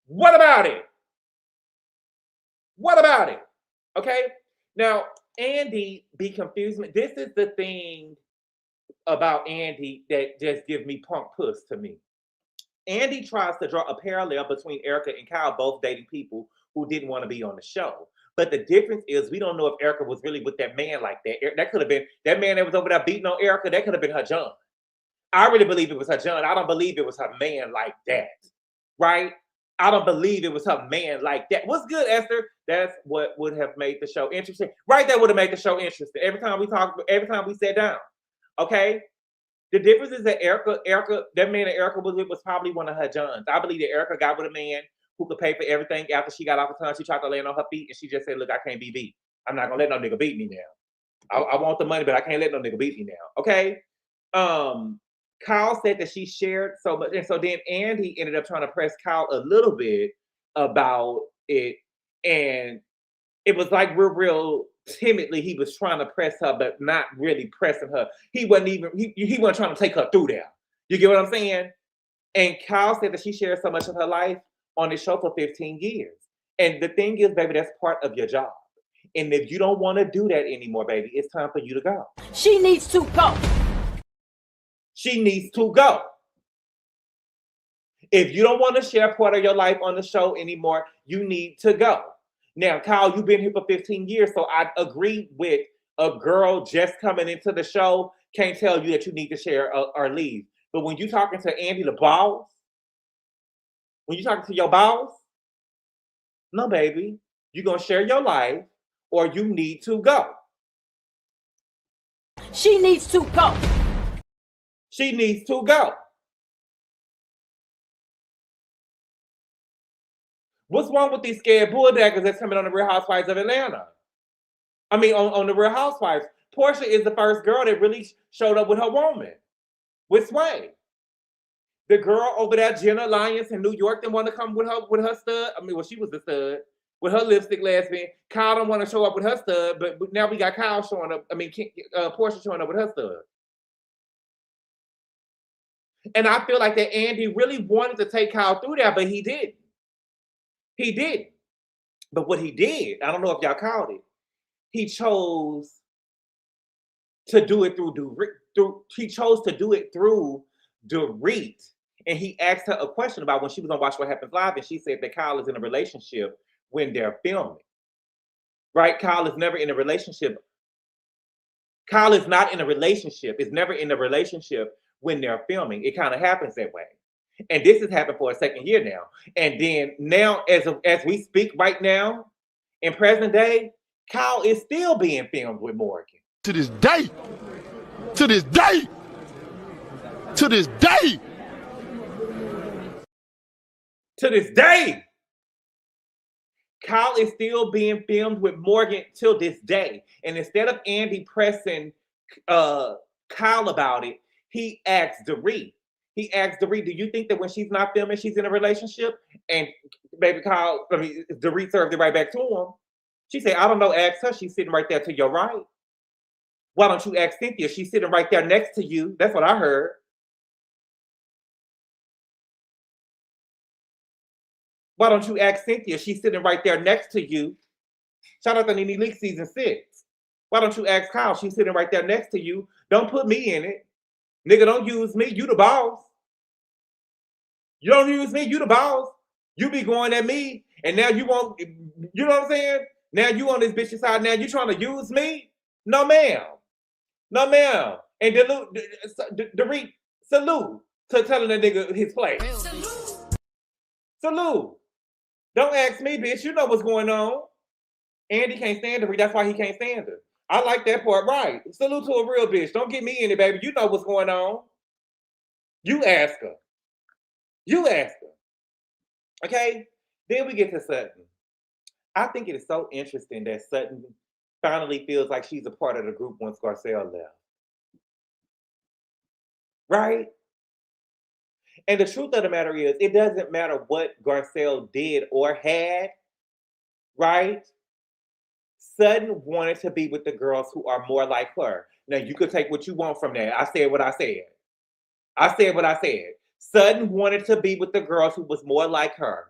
What about it? What about it? Okay? Now, Andy be confused me. This is the thing about Andy that just gives me punk puss to me. Andy tries to draw a parallel between Erika and Kyle both dating people who didn't want to be on the show. But the difference is we don't know if Erika was really with that man like that. That could have been that man that was over there beating on Erika. That could have been her John. I really believe it was her John. I don't believe it was her man like that. Right? I don't believe it was her man like that. What's good, Esther? That's what would have made the show interesting. Right, that would have made the show interesting. Every time we talk, every time we sat down. Okay? The difference is that Erika, that man that Erika was with was probably one of her Johns. I believe that Erika got with a man who could pay for everything. After she got off the time, she tried to land on her feet and she just said, look, I can't be beat. I'm not gonna let no nigga beat me now. I want the money, but I can't let no nigga beat me now. Okay? Kyle said that she shared so much, and so then Andy ended up trying to press Kyle a little bit about it, and it was like real timidly he was trying to press her, but not really pressing her. He wasn't trying to take her through there. You get what I'm saying? And Kyle said that she shared so much of her life on this show for 15 years. And the thing is, baby, that's part of your job. And if you don't want to do that anymore, baby, it's time for you to go. She needs to go. She needs to go. If you don't want to share part of your life on the show anymore, you need to go. Now, Kyle, you've been here for 15 years, so I agree with a girl just coming into the show can't tell you that you need to share or leave. But when you're talking to Andy the boss, when you're talking to your boss, no, baby, you're going to share your life or you need to go. She needs to go. She needs to go. What's wrong with these scared bulldaggers that's coming on the Real Housewives of Atlanta? I mean, on the Real Housewives. Portia is the first girl that really showed up with her woman, with Sway. The girl over there, Jenna Lyons in New York, didn't want to come with her stud. I mean, well, she was the stud with her lipstick lesbian. Kyle don't want to show up with her stud, but now we got Kyle showing up. I mean, Portia showing up with her stud. And I feel like that Andy really wanted to take Kyle through that, but he didn't. He did. But what he did, I don't know if y'all caught it, he chose to do it through Dorit. And he asked her a question about when she was on Watch What Happens Live, and she said that Kyle is in a relationship when they're filming. Right? Kyle is never in a relationship. Kyle is not in a relationship. Is never in a relationship when they're filming. It kind of happens that way. And this has happened for a second year now. And then now, as we speak right now, in present day, Kyle is still being filmed with Morgan. To this day. To this day. To this day. To this day. Kyle is still being filmed with Morgan till this day. And instead of Andy pressing Kyle about it, he asked Dorit. He asked Dorit, do you think that when she's not filming, she's in a relationship? And baby Dorit served it right back to him. She said, I don't know, ask her. She's sitting right there to your right. Why don't you ask Cynthia? She's sitting right there next to you. That's what I heard. Why don't you ask Cynthia? She's sitting right there next to you. Shout out to Nene Leakes season 6. Why don't you ask Kyle? She's sitting right there next to you. Don't put me in it. Nigga, don't use me. You the boss. You don't use me. You the boss. You be going at me. And now you want, you know what I'm saying? Now you on this bitch's side. Now you trying to use me? No, ma'am. No, ma'am. And Dorit, salute to telling that nigga his place. Salute. Don't ask me, bitch. You know what's going on. Andy can't stand Dorit. That's why he can't stand her. I like that part, right? Salute to a real bitch. Don't get me in it, baby. You know what's going on. You ask her. You ask her. Okay? Then we get to Sutton. I think it is so interesting that Sutton finally feels like she's a part of the group once Garcelle left. Right? And the truth of the matter is, it doesn't matter what Garcelle did or had. right? Sutton wanted to be with the girls who are more like her. Now, you could take what you want from that. I said what I said. I said what I said. Sutton wanted to be with the girls who was more like her.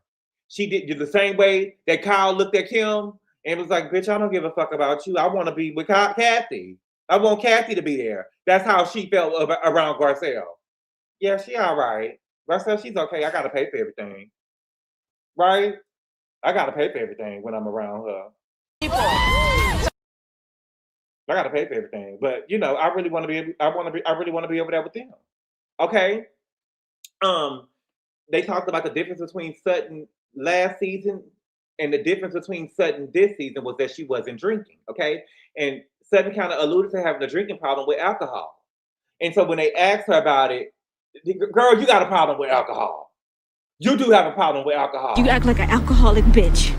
She did the same way that Kyle looked at Kim and was like, bitch, I don't give a fuck about you. I want to be with Kathy. I want Kathy to be there. That's how she felt around Garcelle. Yeah, she all right. Garcelle, she's okay. I got to pay for everything. Right? I got to pay for everything when I'm around her. I got to pay for everything. But, you know, I really want to be, I really want to be over there with them. Okay? They talked about the difference between Sutton last season and the difference between Sutton this season was that she wasn't drinking, okay? And Sutton kind of alluded to having a drinking problem with alcohol. And so when they asked her about it, girl, you got a problem with alcohol. You do have a problem with alcohol. You act like an alcoholic bitch.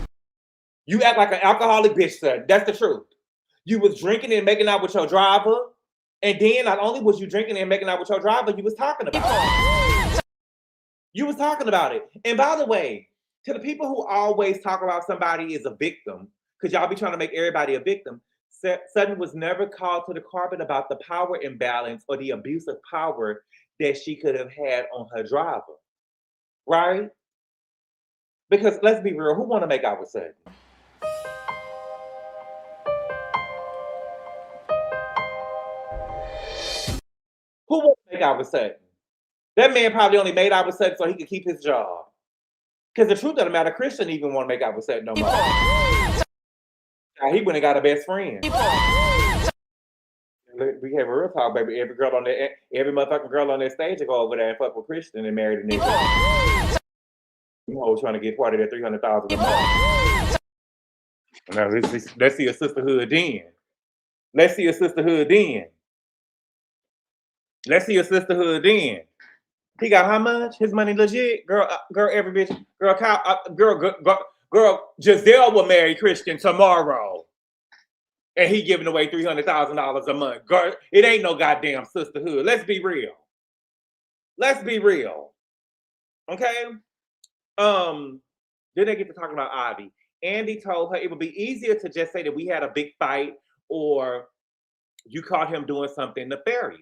You act like an alcoholic bitch, Sutton. That's the truth. You was drinking and making out with your driver. And then not only was you drinking and making out with your driver, you was talking about it. You was talking about it. And by the way, to the people who always talk about somebody as a victim, because y'all be trying to make everybody a victim, Sutton was never called to the carpet about the power imbalance or the abuse of power that she could have had on her driver. Right? Because let's be real, who want to make out with Sutton? Who wants to make out with Sutton? That man probably only made out with Sutton so he could keep his job. Because the truth of the matter, Chris didn't even want to make out with Sutton no more. He went and got a best friend. We have a real talk, baby. Every motherfucking girl on that stage will go over there and fuck with Christian and marry the nigga. You know, trying to get part of that $300,000 a month. Now let's see a sisterhood then. Let's see a sisterhood then. Let's see a sisterhood then. He got how much? His money legit? Girl, every bitch. Girl, Giselle will marry Christian tomorrow. And he giving away $300,000 a month. Girl, it ain't no goddamn sisterhood. Let's be real. Let's be real. Okay? Then they get to talking about Ivy. Andy told her it would be easier to just say that we had a big fight or you caught him doing something nefarious.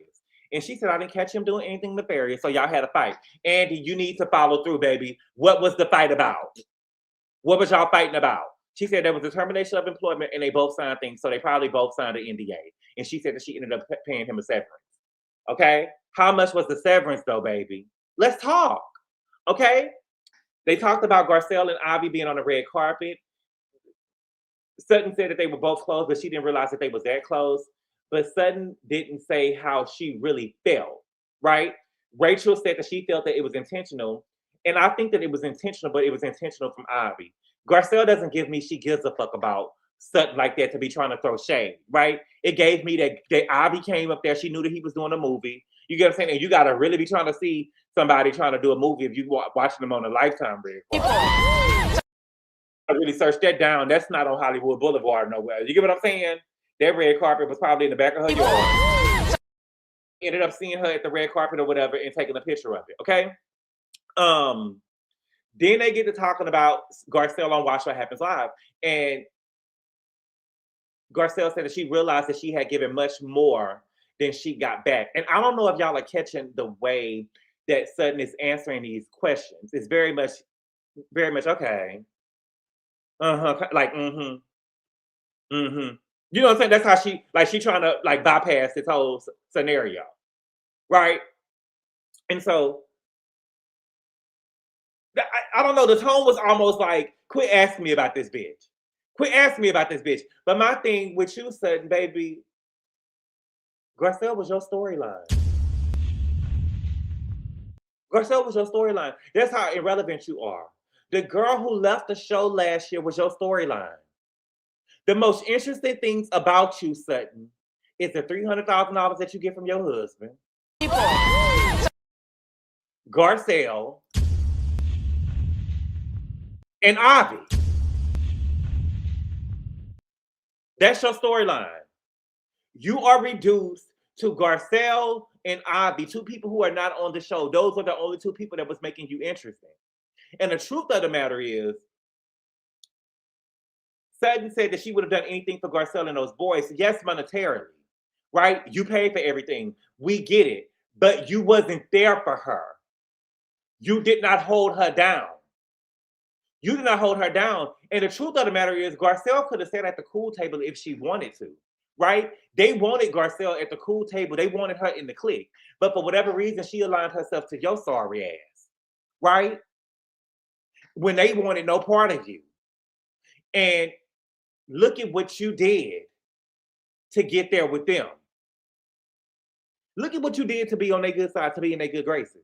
And she said, I didn't catch him doing anything nefarious, so y'all had a fight. Andy, you need to follow through, baby. What was the fight about? What was y'all fighting about? She said there was a termination of employment and they both signed things, so they probably both signed an NDA. And she said that she ended up paying him a severance. Okay? How much was the severance though, baby? Let's talk. Okay? They talked about Garcelle and Ivy being on the red carpet. Sutton said that they were both close, but she didn't realize that they was that close. But Sutton didn't say how she really felt, right? Rachel said that she felt that it was intentional. And I think that it was intentional, but it was intentional from Ivy. Garcelle doesn't give me she gives a fuck about Sutton like that to be trying to throw shade, right? It gave me that Ivy came up there. She knew that he was doing a movie. You get what I'm saying? And you got to really be trying to see somebody trying to do a movie if you watching them on a Lifetime red carpet. I really searched that down. That's not on Hollywood Boulevard nowhere. You get what I'm saying? That red carpet was probably in the back of her yard. Ended up seeing her at the red carpet or whatever and taking a picture of it, okay? Then they get to talking about Garcelle on Watch What Happens Live. And Garcelle said that she realized that she had given much more than she got back. And I don't know if y'all are catching the way that Sutton is answering these questions. It's very much, okay. Like, You know what I'm saying? That's how she trying to like bypass this whole scenario, right? And so, I don't know, the tone was almost like, quit asking me about this bitch. Quit asking me about this bitch. But my thing with you, Sutton, baby, Garcelle was your storyline. Garcelle was your storyline. That's how irrelevant you are. The girl who left the show last year was your storyline. The most interesting things about you, Sutton, is the $300,000 that you get from your husband. Garcelle. And Ivy. That's your storyline. You are reduced to Garcelle and Ivy, two people who are not on the show. Those are the only two people that was making you interesting. And the truth of the matter is, Sutton said that she would have done anything for Garcelle and those boys. Yes, monetarily, right? You paid for everything. We get it. But you wasn't there for her. You did not hold her down. You did not hold her down. And the truth of the matter is, Garcelle could have sat at the cool table if she wanted to, right? They wanted Garcelle at the cool table. They wanted her in the clique. But for whatever reason, she aligned herself to your sorry ass, right? When they wanted no part of you. And look at what you did to get there with them. Look at what you did to be on their good side, to be in their good graces.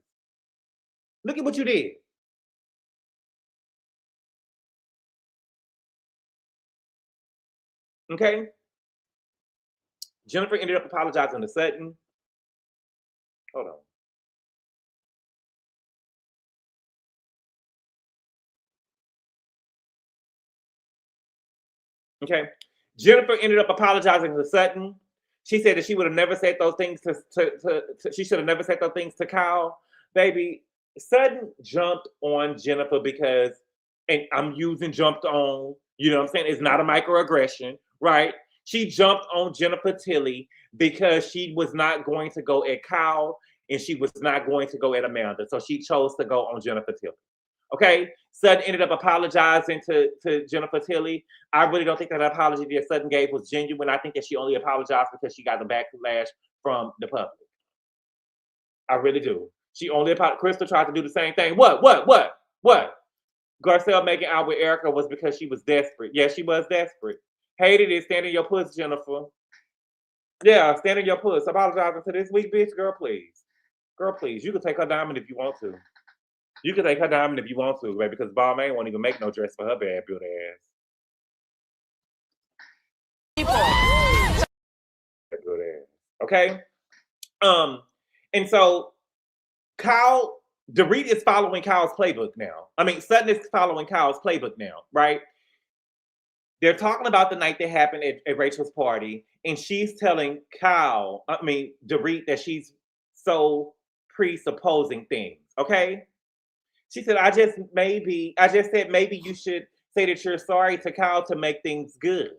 Look at what you did. Okay? Jennifer ended up apologizing to Sutton. Hold on. Okay. Jennifer ended up apologizing to Sutton. She said that she would have never said those things she should have never said those things to Kyle. Baby, Sutton jumped on Jennifer because, and I'm using jumped on, you know what I'm saying? It's not a microaggression, right? She jumped on Jennifer Tilly because she was not going to go at Kyle and she was not going to go at Amanda. So she chose to go on Jennifer Tilly. Okay, Sutton ended up apologizing to Jennifer Tilly. I really don't think that apology that Sutton gave was genuine. I think that she only apologized because she got the backlash from the public. I really do. She only apologized. Crystal tried to do the same thing. What? Garcelle making out with Erika was because she was desperate. Yeah, she was desperate. Hated it. Stand in your puss, Jennifer. Yeah, stand in your puss. Apologizing to this week, bitch. Girl, please. Girl, please. You can take her diamond if you want to. You can take her diamond if you want to, right? Because Balmain won't even make no dress for her bad built ass. Good ass. Okay. And so Dorit is following Kyle's playbook now. I mean, Sutton is following Kyle's playbook now, right? They're talking about the night that happened at Rachel's party, and she's telling Dorit that she's so presupposing things. Okay. She said, I just said maybe you should say that you're sorry to Kyle to make things good.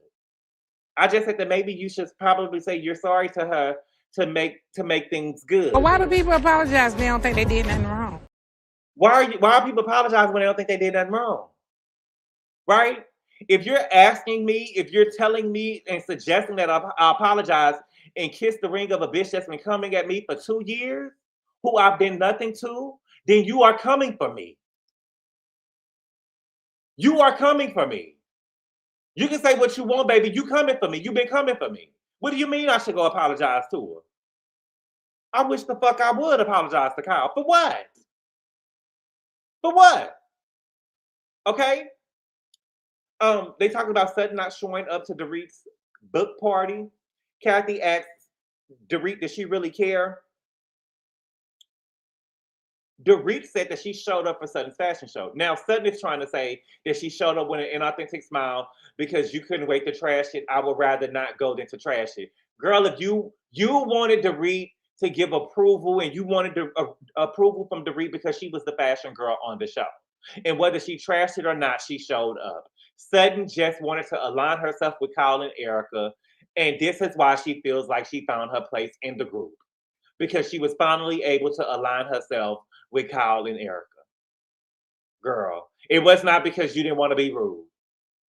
I just said that maybe you should probably say you're sorry to her to make things good. But why do people apologize when they don't think they did nothing wrong? Why are people apologizing when they don't think they did nothing wrong? Right? If you're asking me, if you're telling me and suggesting that I apologize and kiss the ring of a bitch that's been coming at me for 2 years, who I've been nothing to, then you are coming for me. You are coming for me. You can say what you want, baby. You coming for me. You've been coming for me. What do you mean I should go apologize to her? I wish the fuck I would apologize to Kyle. For what? For what? Okay? They talked about Sutton not showing up to Dorit's book party. Kathy asked Dorit, does she really care? Dorit said that she showed up for Sutton's fashion show. Now, Sutton is trying to say that she showed up with an inauthentic smile because you couldn't wait to trash it. I would rather not go than to trash it. Girl, if you wanted Dorit to give approval and you wanted approval from Dorit because she was the fashion girl on the show. And whether she trashed it or not, she showed up. Sutton just wanted to align herself with Kyle and Erika. And this is why she feels like she found her place in the group. Because she was finally able to align herself with Kyle and Erika. Girl, it was not because you didn't want to be rude.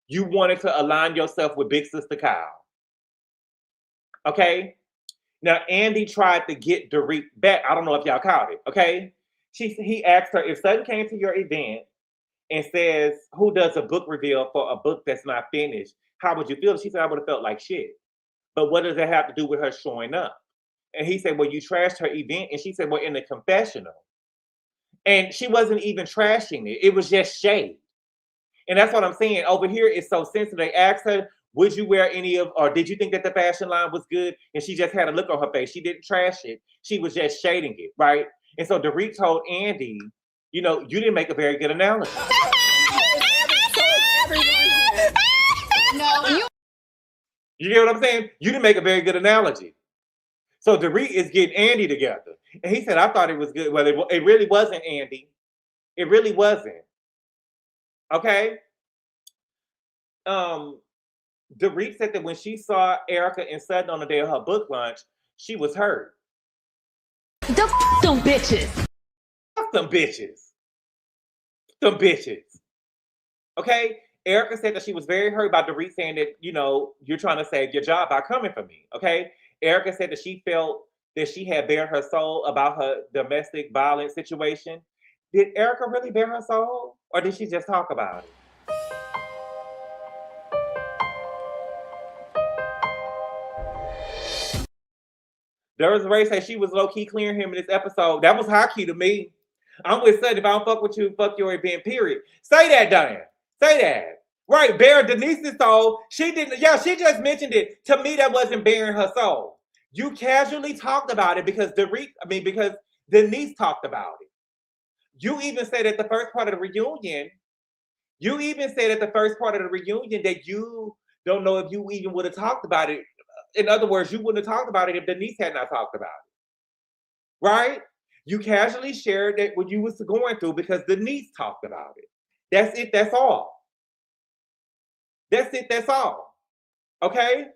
You wanted to align yourself with Big Sister Kyle. Okay? Now, Andy tried to get Dorit back. I don't know if y'all caught it, okay? He asked her, if Sutton came to your event and says, who does a book reveal for a book that's not finished, how would you feel? She said, I would have felt like shit. But what does that have to do with her showing up? And he said, well, you trashed her event. And she said, well, in the confessional. And she wasn't even trashing it. It was just shade. And that's what I'm saying. Over here, it's so sensitive. They asked her, would you wear any of, or did you think that the fashion line was good? And she just had a look on her face. She didn't trash it. She was just shading it, right? And so Dorit told Andy, you know, you didn't make a very good analogy. You get what I'm saying? You didn't make a very good analogy. So Dorit is getting Andy together. And he said, I thought it was good. Well, it really wasn't, Andy. It really wasn't. Okay? Dorit said that when she saw Erika and Sutton on the day of her book launch, she was hurt. The them bitches. Fuck them bitches. Them bitches. Okay? Erika said that she was very hurt by Dorit saying that, you're trying to save your job by coming for me. Okay? Erika said that she felt that she had bared her soul about her domestic violence situation. Did Erika really bare her soul? Or did she just talk about it? Doris Ray said she was low-key clearing him in this episode. That was high-key to me. I'm with Sutton. If I don't fuck with you, fuck your event, period. Say that, Diane. Say that. Right, bare Denise's soul. She didn't, she just mentioned it. To me, that wasn't bearing her soul. You casually talked about it because because Denise talked about it. You even said at the first part of the reunion, that you don't know if you even would have talked about it. In other words, you wouldn't have talked about it if Denise had not talked about it. Right? You casually shared that what you was going through because Denise talked about it. That's it. That's all. That's it. That's all. Okay?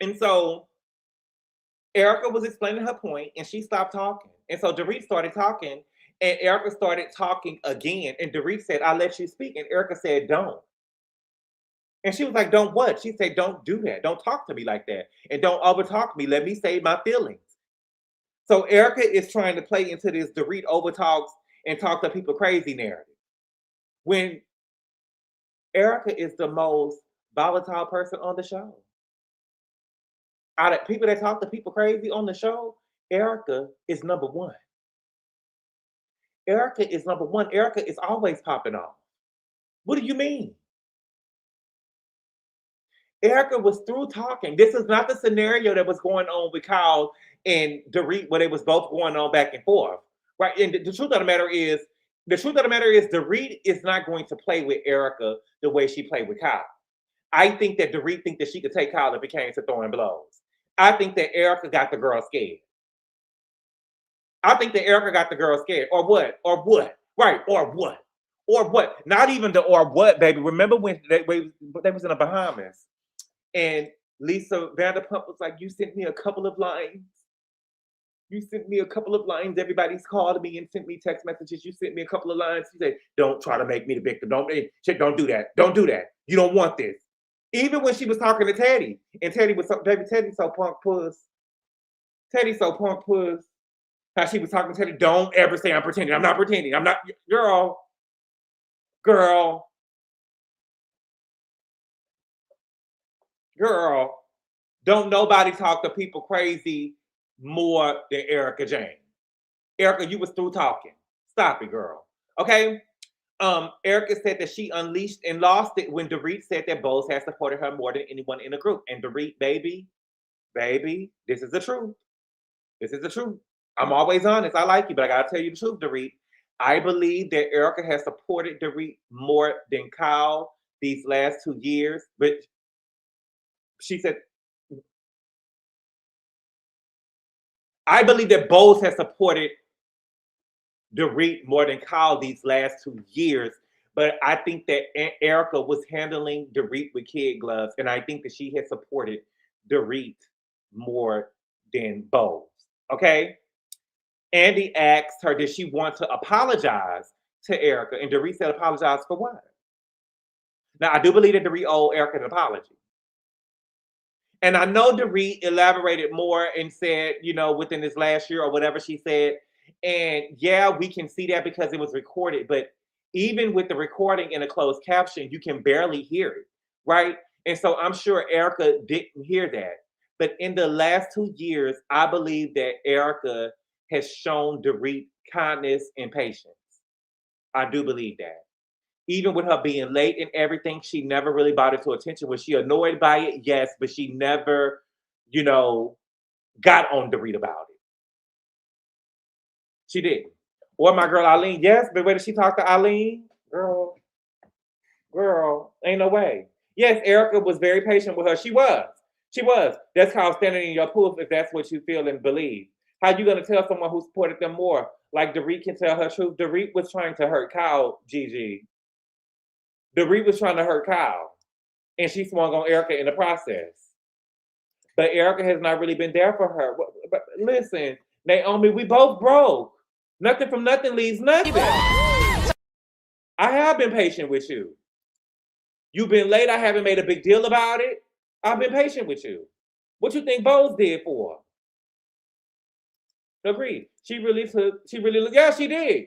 And so Erika was explaining her point and she stopped talking. And so Dorit started talking and Erika started talking again. And Dorit said, I'll let you speak. And Erika said, don't. And she was like, don't what? She said, don't do that. Don't talk to me like that. And don't overtalk me. Let me save my feelings. So Erika is trying to play into this Dorit overtalks and talk to people crazy narrative. When Erika is the most volatile person on the show. Out of people that talk to people crazy on the show, Erika is number one. Erika is number one. Erika is always popping off. What do you mean? Erika was through talking. This is not the scenario that was going on with Kyle and Dorit, where they was both going on back and forth, right? And the truth of the matter is, Dorit is not going to play with Erika the way she played with Kyle. I think that Dorit think that she could take Kyle if it came to throwing blows. I think that Erika got the girl scared. Or what? Right? Or what? Not even the or what, baby. Remember when they was in the Bahamas? And Lisa Vanderpump was like, you sent me a couple of lines. Everybody's called me and sent me text messages. You sent me a couple of lines. She said, don't try to make me the victim. Don't do that. Don't do that. You don't want this. Even when she was talking to Teddy. And Teddy was Teddy's so punk puss. How she was talking to Teddy. Don't ever say I'm pretending. I'm not pretending. I'm not. Girl. Don't nobody talk to people crazy more than Erika Jane. Erika, you was through talking. Stop it, girl. Okay? Erika said that she unleashed and lost it when Dorit said that Bose had supported her more than anyone in the group. And Dorit, baby, this is the truth. I'm always honest. I like you, but I gotta tell you the truth, Dorit. I believe that Erika has supported Dorit more than Kyle these last 2 years, but she said, I believe that Bose has supported Dorit more than Kyle these last 2 years, but I think that Erika was handling Dorit with kid gloves, and I think that she has supported Dorit more than Bose. Okay? Andy asked her, did she want to apologize to Erika? And Dorit said, apologize for what? Now, I do believe that Dorit owed Erika an apology. And I know Dorit elaborated more and said, within this last year or whatever she said. And yeah, we can see that because it was recorded. But even with the recording in a closed caption, you can barely hear it, right? And so I'm sure Erika didn't hear that. But in the last 2 years, I believe that Erika has shown Dorit kindness and patience. I do believe that. Even with her being late and everything, she never really brought it to attention. Was she annoyed by it? Yes, but she never, got on Dorit about it. She didn't. Or my girl Eileen, yes, but when did she talk to Eileen? Girl, ain't no way. Yes, Erika was very patient with her. She was. That's called standing in your proof if that's what you feel and believe. How you gonna tell someone who supported them more? Like Dorit can tell her truth. Dorit was trying to hurt Kyle, Gigi. Dorit was trying to hurt Kyle. And she swung on Erika in the process. But Erika has not really been there for her. But listen, Naomi, we both broke. Nothing from nothing leaves nothing. I have been patient with you. You've been late. I haven't made a big deal about it. I've been patient with you. What you think Bose did for her? Agreed. She really, yeah, she did.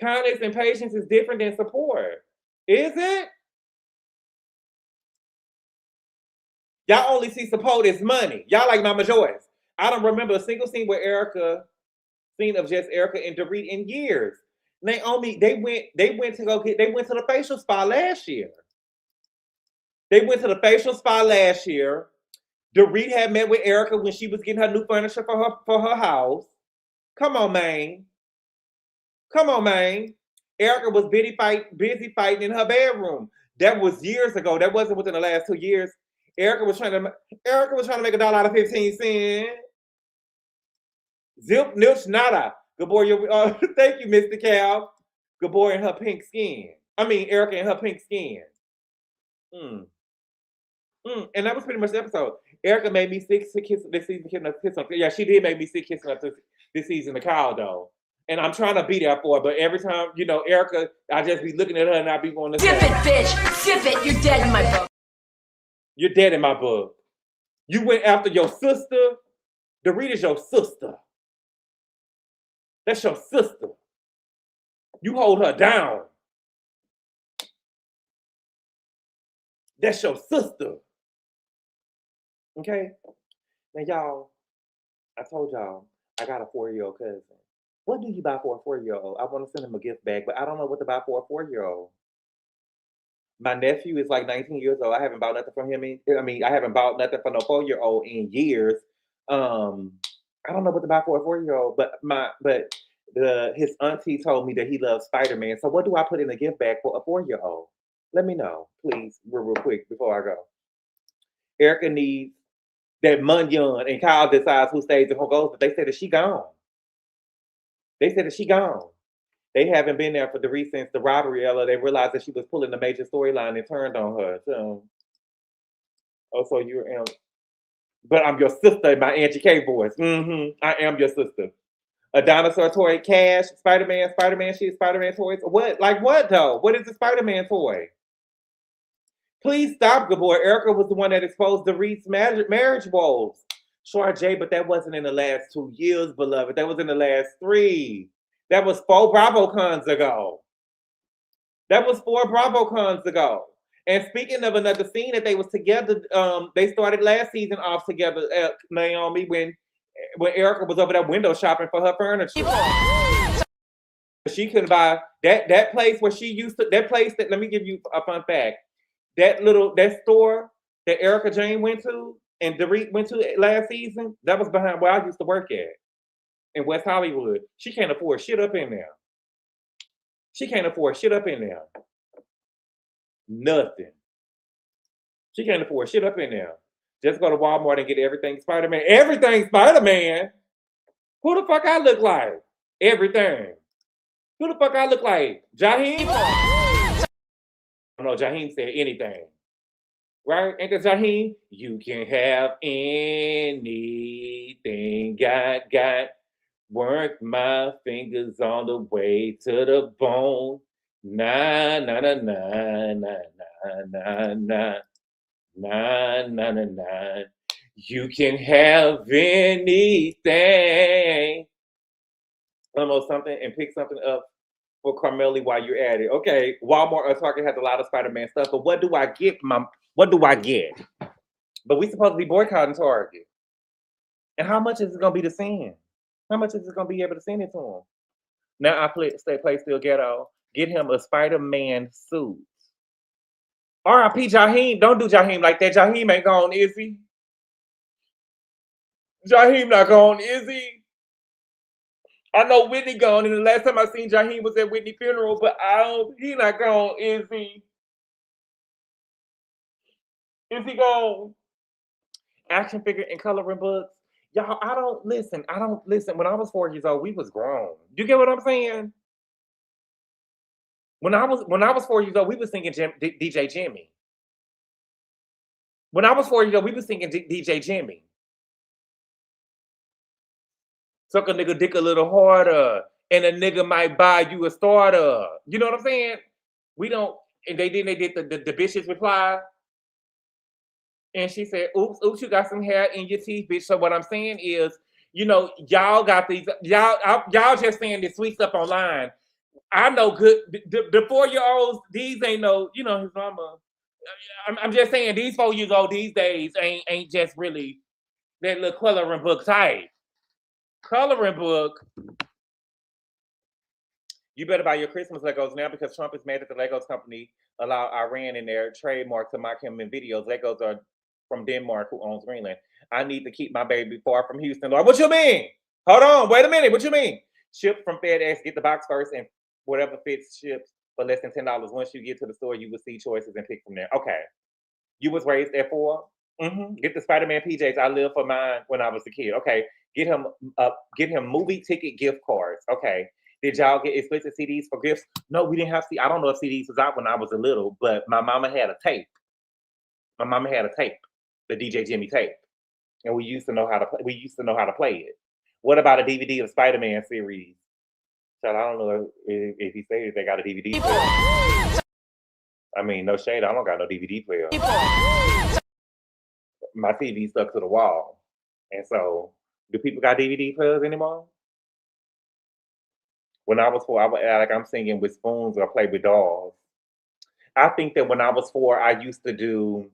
Kindness and patience is different than support. Is it? Y'all only see support as money. Y'all like Mama Joyce. I don't remember a single scene with scene of just Erika and Dorit in years. Naomi, they went to the facial spa last year. They went to the facial spa last year. Dorit had met with Erika when she was getting her new furniture for her house. Come on, man. Come on, man. Erika was busy fighting in her bedroom. That was years ago. That wasn't within the last 2 years. Erika was trying to make $1 out of 15 cents. Zip nilch nada. GABOR, thank you, Mr. Cal. GABOR in her pink skin. I mean, Erika in her pink skin. And that was pretty much the episode. Erika made me sick to kiss this season. Yeah, she did make me sick kissing up this season, the cow though. And I'm trying to be there for her, but every time, Erika, I just be looking at her and I be wanting to Sip it, bitch. Sip it. You're dead in my book. You're dead in my book. You went after your sister. Dorit is your sister. That's your sister. You hold her down. That's your sister. Okay? Now, y'all, I told y'all, I got a 4-year-old cousin. What do you buy for a 4-year-old? I want to send him a gift bag, but I don't know what to buy for a 4-year-old. My nephew is like 19 years old. I haven't bought nothing from him. I haven't bought nothing for no 4-year-old in years. I don't know what to buy for a 4-year-old, but his auntie told me that he loves Spider-Man. So what do I put in a gift bag for a 4-year-old? Let me know, please, real quick before I go. Erika needs that Munyon, and Kyle decides who stays and who goes, but they said that she gone. They haven't been there for Dorit since the robbery, Ella. They realized that she was pulling the major storyline and turned on her. So, so you're but I'm your sister in my Angie K voice. I am your sister. A dinosaur toy, Cash, Spider-Man shit, Spider-Man toys. What? Like what though? What is the Spider-Man toy? Please stop, GABOR. Erika was the one that exposed Dorit's marriage woes. Sure, Jay, but that wasn't in the last 2 years, beloved. That was in the last 3. That was 4 BravoCons ago. And speaking of another scene that they was together, they started last season off together, Naomi, when Erika was over there window shopping for her furniture. She couldn't buy that place where she used to, let me give you a fun fact. That store that Erika Jane went to and Dorit went to last season, that was behind where I used to work at in West Hollywood. She can't afford shit up in there. Nothing. She can't afford shit up in there. Just go to Walmart and get everything Spider-Man. Everything Spider-Man? Who the fuck I look like? Everything. Who the fuck I look like? Jaheim? No, Jaheim said anything. Right? Ain't that Jaheim? You can have anything. Got. Work my fingers on the way to the bone. Na na na na na na na na na na. You can have anything. Almost something and pick something up for Carmeli while you're at it. Okay, Walmart or Target has a lot of Spider-Man stuff, but what do I get, Mom? What do I get? But we supposed to be boycotting Target. And how much is it gonna be to send? How much is it gonna be able to send it to him? Now I play still ghetto. Get him a Spider-Man suit. R.I.P. Jaheim. Don't do Jaheim like that. Jaheim ain't gone, is he? Jaheim not gone, is he? I know Whitney gone, and the last time I seen Jaheim was at Whitney's funeral, but he not gone, is he? Is he gone? Action figure and coloring books. Y'all, I don't listen. When I was 4 years old, we was grown. You get what I'm saying? When I was 4 years old, we was singing DJ Jimmy. When I was 4 years old, we was singing DJ Jimmy. Suck a nigga dick a little harder, and a nigga might buy you a starter. You know what I'm saying? We don't, and they did the bitch's reply. And she said, oops, oops, you got some hair in your teeth, bitch. So what I'm saying is, you know, y'all got these, y'all just saying this sweet stuff online. I know good, the 4-year-olds, these ain't no, you know, his mama. I'm just saying these 4 years old these days ain't just really that little coloring book type. Coloring book. You better buy your Christmas Legos now because Trump is mad that the Legos company allowed Iran in their trademark to mock him in videos. Legos are from Denmark, who owns Greenland. I need to keep my baby far from Houston. Lord, what you mean? Hold on, wait a minute. What you mean? Ship from FedEx, get the box first, and whatever fits ships for less than $10. Once you get to the store, you will see choices and pick from there. Okay. You was raised at 4? Mm-hmm. Get the Spider-Man PJs. I lived for mine when I was a kid. Okay. Get him movie ticket gift cards. Okay. Did y'all get explicit CDs for gifts? No, we didn't have I don't know if CDs was out when I was a little, but my mama had a tape. My mama had a tape, the DJ Jimmy tape. And we used to know how to play it. What about a DVD of Spider-Man series? So I don't know if he said they got a DVD player. I mean, no shade, I don't got no DVD player. My TV stuck to the wall. And so, do people got DVD players anymore? When I was 4, I would act like I'm singing with spoons or play with dolls. I think that when I was 4, I used to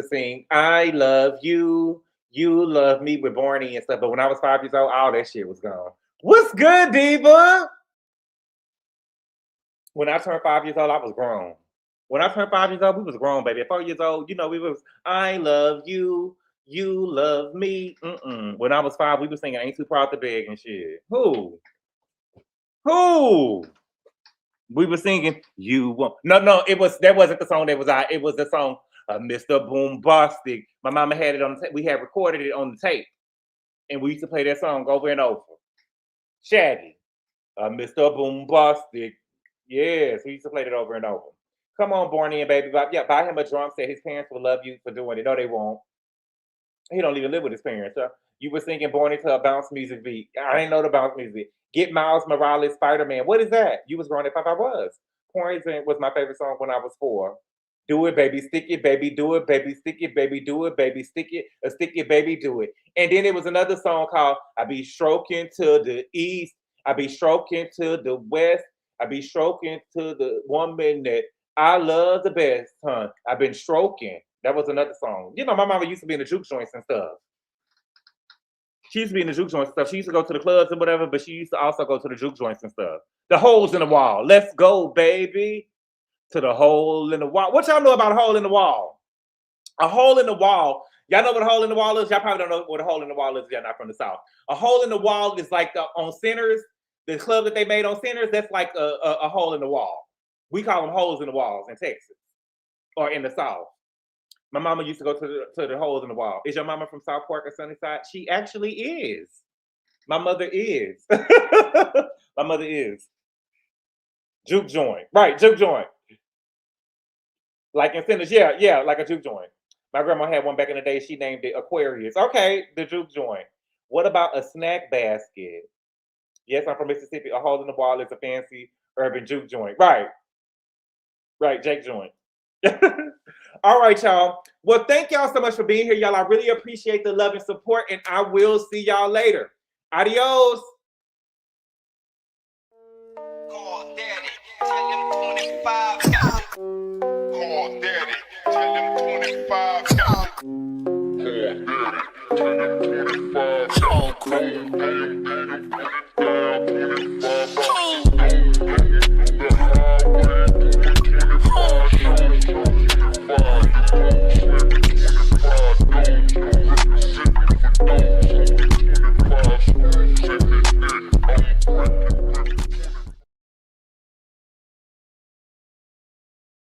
sing, I love you, you love me with Barney and stuff. But when I was 5 years old, all that shit was gone. What's good, Diva? When I turned 5 years old, I was grown. When I turned 5 years old, we was grown, baby. At 4 years old, you know, we was, I love you, you love me. When I was 5, we was singing Ain't Too Proud to Beg and shit. Who? We were singing, you won't. No, that wasn't the song that was out. It was the song, Mr. Boombastic. My mama had it on the tape. We had recorded it on the tape. And we used to play that song over and over. Shaggy. Mr. Boombastic. Yes, we used to play it over and over. Come on, Barney and Baby Bob. Yeah, buy him a drum set. His parents will love you for doing it. No, they won't. He don't even live with his parents. Huh? You were singing Barney to a bounce music beat. I ain't know the bounce music. Get Miles Morales, Spider-Man. What is that? You was growing up. I was. Poison was my favorite song when I was 4. Do it, baby, stick it, baby, do it, baby, stick it, baby, do it, baby, stick it, baby, do it. And then it was another song called I Be Stroking to the East, I Be Stroking to the West, I be stroking to the woman that I love the best, huh? I've been stroking. That was another song. You know, my mama used to be in the juke joints and stuff. She used to be in the juke joints and stuff. She used to go to the clubs and whatever, but she used to also go to the juke joints and stuff. The holes in the wall. Let's go, baby. To the hole in the wall. What y'all know about a hole in the wall? A hole in the wall. Y'all know what a hole in the wall is? Y'all probably don't know what a hole in the wall is. Y'all not from the South. A hole in the wall is like on Centers, the club that they made on Centers, that's like a hole in the wall. We call them holes in the walls in Texas or in the South. My mama used to go to the holes in the wall. Is your mama from South Park or Sunnyside? She actually is. My mother is. My mother is. Juke joint. Right, juke joint. Like in Centers, yeah, like a juke joint. My grandma had one back in the day. She named it Aquarius. Okay, the juke joint. What about a snack basket? Yes, I'm from Mississippi. A hole in the wall is a fancy urban juke joint. Right, Jake joint. All right, y'all. Well, thank y'all so much for being here, y'all. I really appreciate the love and support, and I will see y'all later. Adios. Call Daddy, tell him 25. Call Daddy, tell him 25. Call Daddy, tell him 25.